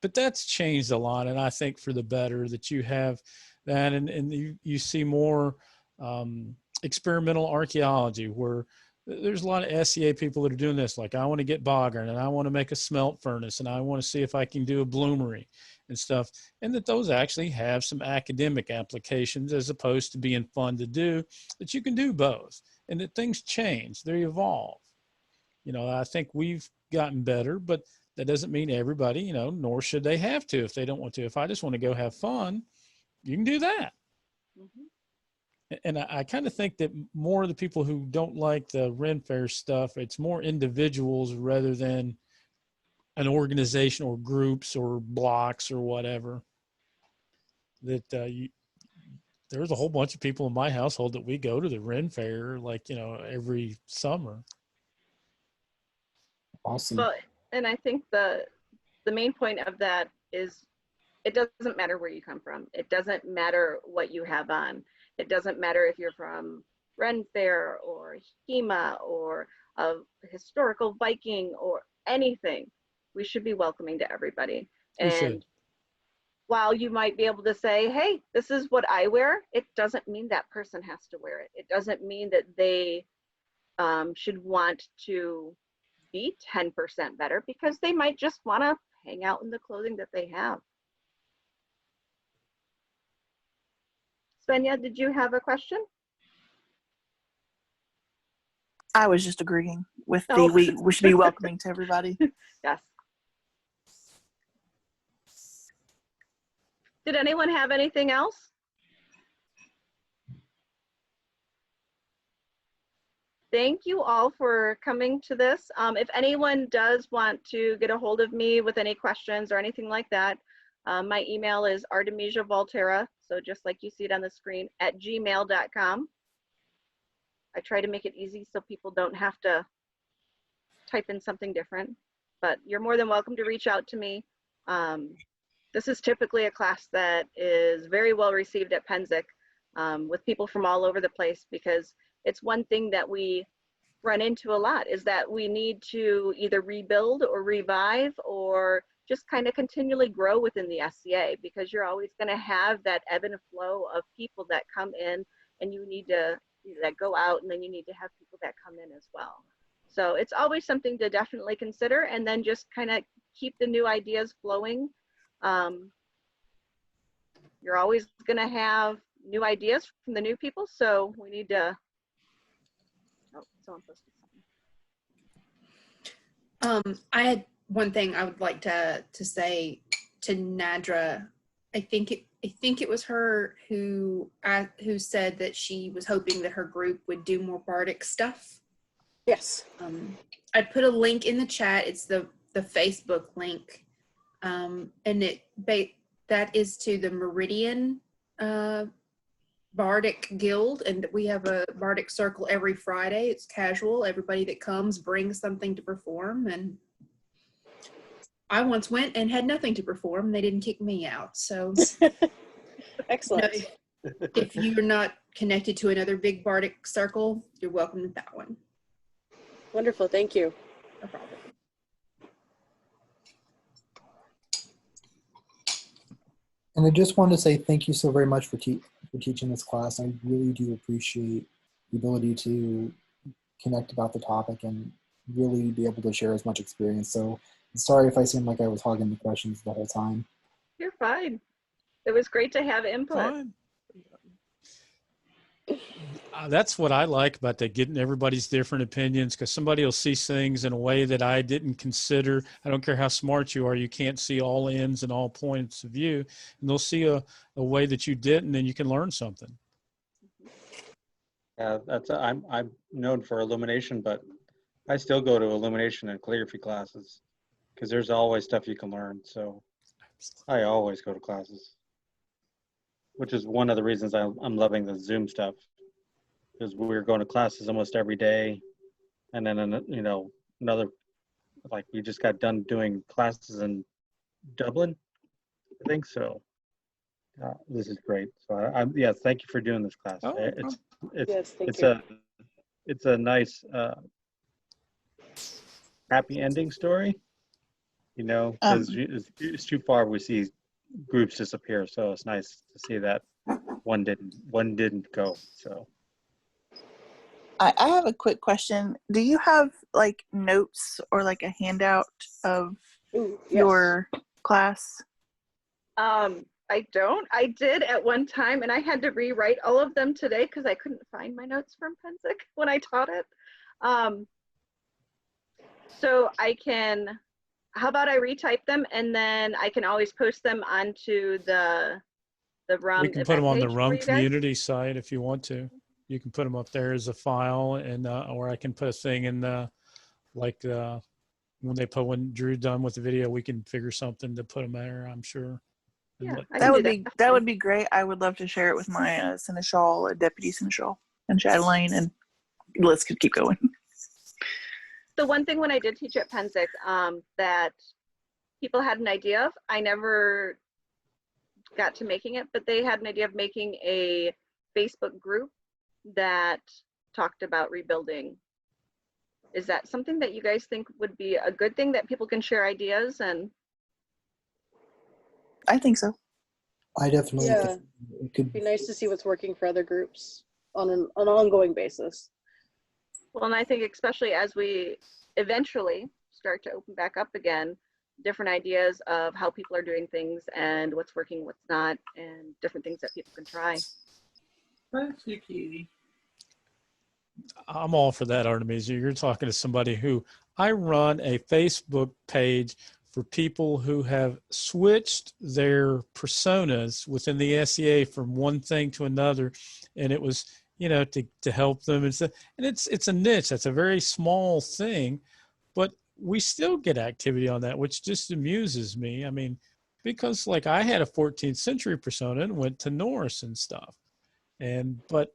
But that's changed a lot, and I think for the better that you have that, and you see more experimental archaeology, where there's a lot of SCA people that are doing this. I want to get boggart, and I want to make a smelt furnace, and I want to see if I can do a bloomery and stuff, and that those actually have some academic applications as opposed to being fun to do, that you can do both, and that things change, they evolve. You know, I think we've gotten better, but that doesn't mean everybody, you know, nor should they have to if they don't want to. If I just want to go have fun, you can do that. Mm-hmm. And I kind of think that more of the people who don't like the Ren Fair stuff, it's more individuals rather than an organization or groups or blocks or whatever. That there's a whole bunch of people in my household that we go to the Ren Fair, every summer. Awesome. Well, and I think the main point of that is it doesn't matter where you come from. It doesn't matter what you have on. It doesn't matter if you're from Ren Fair or HEMA or a historical Viking or anything. We should be welcoming to everybody. And while you might be able to say, hey, this is what I wear, it doesn't mean that person has to wear it. It doesn't mean that they should want to be 10% better, because they might just want to hang out in the clothing that they have. Svenja, did you have a question? I was just agreeing with we should be welcoming to everybody. Yes. Did anyone have anything else? thank you all for coming to this. If anyone does want to get a hold of me with any questions or anything like that, my email is Artemisia Voltera, so just like you see it on the screen, @gmail.com. I try to make it easy so people don't have to type in something different, but you're more than welcome to reach out to me. This is typically a class that is very well received at Penzic with people from all over the place, because it's one thing that we run into a lot is that we need to either rebuild or revive or just kind of continually grow within the SCA, because you're always going to have that ebb and flow of people that come in, and you need to that go out, and then you need to have people that come in as well. So it's always something to definitely consider, and then just kind of keep the new ideas flowing. You're always going to have new ideas from the new people, so we need to. Oh, someone posted something. I had one thing I would like to say to Nadra. I think it was her who said that she was hoping that her group would do more Bardic stuff. Yes. I put a link in the chat. It's the Facebook link, and that is to the Meridian Bardic Guild, and we have a Bardic Circle every Friday. It's casual. Everybody that comes brings something to perform, and I once went and had nothing to perform. And they didn't kick me out. So, Excellent. If you're not connected to another big Bardic Circle, you're welcome to that one. Wonderful. Thank you. No problem. And I just wanted to say thank you so very much for teaching this class. I really do appreciate the ability to connect about the topic and really be able to share as much experience. So sorry if I seemed like I was hogging the questions the whole time. You're fine. It was great to have input. Fine. That's what I like about that, getting everybody's different opinions, because somebody will see things in a way that I didn't consider. I don't care how smart you are, you can't see all ends and all points of view, and they'll see a way that you didn't, and you can learn something. Yeah, I'm known for illumination, but I still go to illumination and calligraphy classes because there's always stuff you can learn. So I always go to classes, which is one of the reasons I'm loving the Zoom stuff, because we're going to classes almost every day. And then, another, like we just got done doing classes in Dublin, I think so. This is great. So yeah, thank you for doing this class. Oh, It's a nice happy ending story, because it's too far we see groups disappear. So it's nice to see that one didn't go. So I have a quick question. Do you have like notes or like a handout of your class? I don't. I did at one time, and I had to rewrite all of them today because I couldn't find my notes from Penzic when I taught it. So I can, how about I retype them, and then I can always post them onto the RUM. We can put them on the RUM community site if you want to. You can put them up there as a file, and or I can put a thing in the, when Drew done with the video, we can figure something to put them there, I'm sure. Yeah, that would be great. I would love to share it with my seneschal, deputy seneschal, and Chatelaine, and the list could keep going. The one thing when I did teach at Penzic that people had an idea of, I never got to making it, but they had an idea of making a Facebook group that talked about rebuilding. Is that something that you guys think would be a good thing, that people can share ideas? And I think so. I definitely think it could be nice to see what's working for other groups on an ongoing basis. Well, and I think especially as we eventually start to open back up again, different ideas of how people are doing things and what's working, what's not, and different things that people can try. Thank you, Katie. I'm all for that, Artemisia. You're talking to somebody who, I run a Facebook page for people who have switched their personas within the SCA from one thing to another. And it was, you know, to help them. And it's a niche. That's a very small thing, but we still get activity on that, which just amuses me. I mean, because like I had a 14th century persona and went to Norse and stuff. But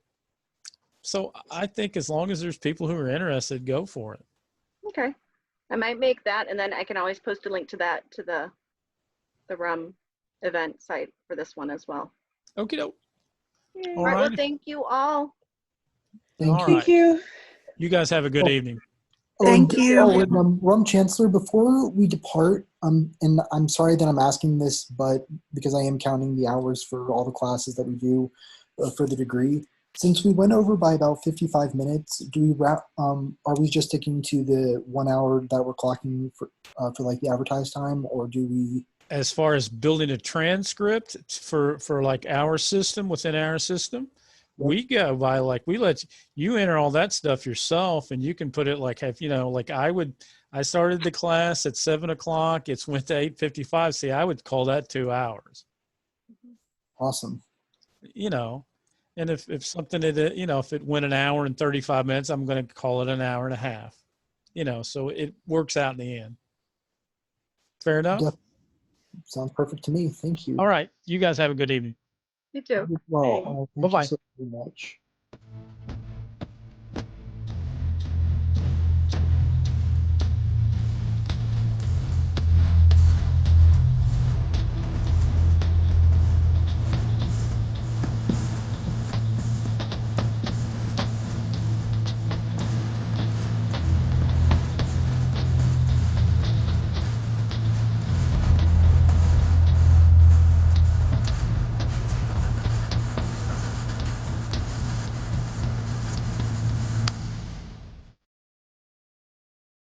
so I think as long as there's people who are interested, go for it. Okay. I might make that, and then I can always post a link to that to the event site for this one as well. Okie doke. All right. Well, right. thank you all. Thank All you. right. Thank you. You guys have a good evening. Thank you. Oh, and, Rum Chancellor, before we depart, and I'm sorry that I'm asking this, but because I am counting the hours for all the classes that we do for the degree, since we went over by about 55 minutes, do we wrap? Are we just sticking to the 1 hour that we're clocking for like the advertised time, or do we? As far as building a transcript for like our system within our system, we go by like we let you enter all that stuff yourself, and you can put it like if you know like I started the class at 7 o'clock. It's went to 8:55. See, I would call that 2 hours. Awesome. You know, and if something that you know if it went an hour and 35 minutes, I'm going to call it an hour and a half. You know, so it works out in the end. Fair enough. Sounds perfect to me. Thank you. All right, you guys have a good evening. You too. Well, thank Bye-bye. you so very much.